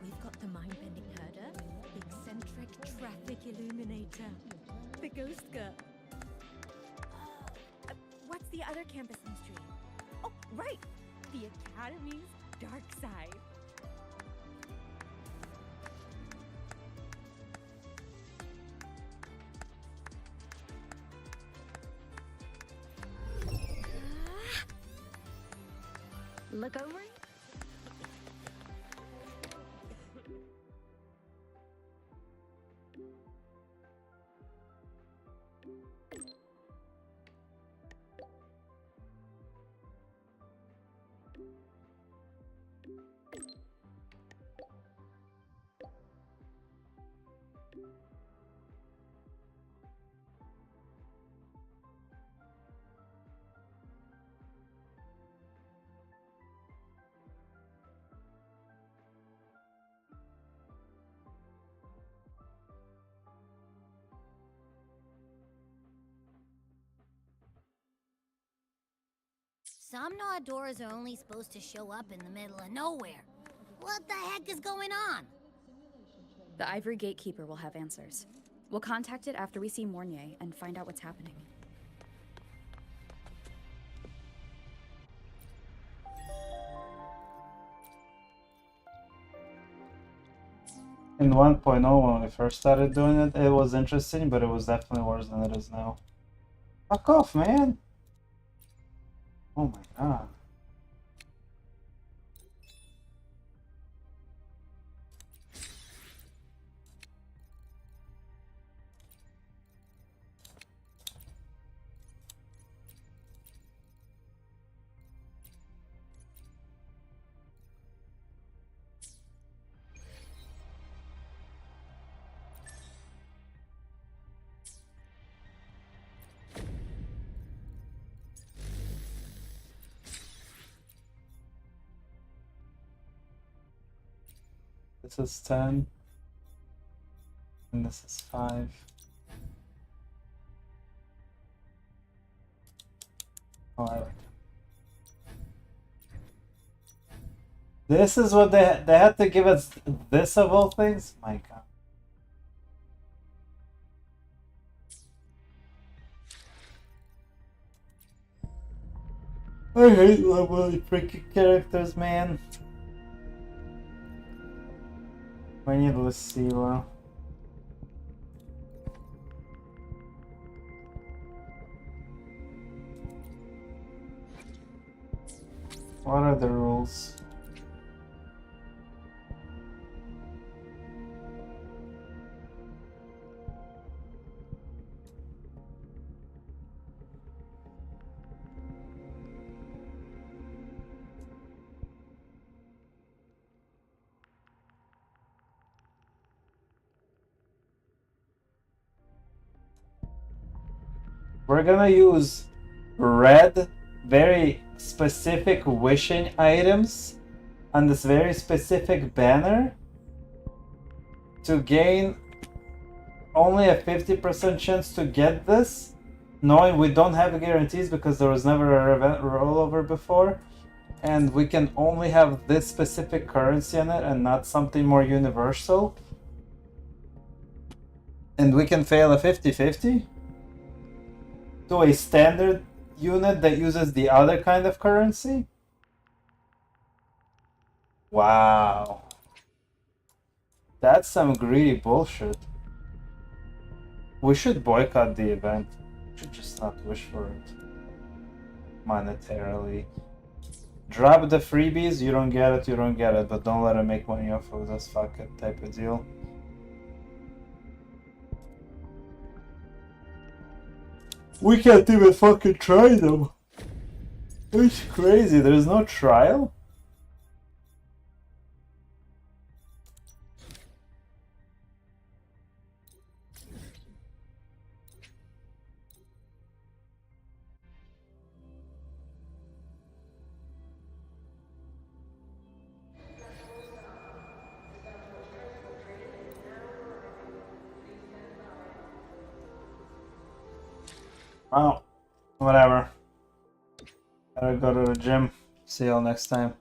We've got the mind-bending herder, eccentric traffic illuminator, the Ghost Girl. What's the other campus mystery? Oh, right! The Academy's dark side. Look over. Some Nod doors are only supposed to show up in the middle of nowhere. What the heck is going on? The Ivory Gatekeeper will have answers. We'll contact it after we see Mornier and find out what's happening. In 1.0, when we first started doing it, it was interesting, but it was definitely worse than it is now. Fuck off, man! Oh my god. This is 10, and this is 5. Alright. This is what they had to give us this of all things? My god. I hate lovely freaking characters, man. We need Lucilla. What are the rules? We're gonna use red, very specific wishing items on this very specific banner to gain only a 50% chance to get this, knowing we don't have guarantees because there was never an event rollover before, and we can only have this specific currency in it and not something more universal. And we can fail a 50-50 to a standard unit that uses the other kind of currency? Wow. That's some greedy bullshit. We should boycott the event. We should just not wish for it. Monetarily. Drop the freebies, you don't get it, you don't get it, but don't let them make money off of this, fuck it type of deal. We can't even fucking try them. It's crazy. There's no trial? Well, whatever. Gotta go to the gym. See y'all next time.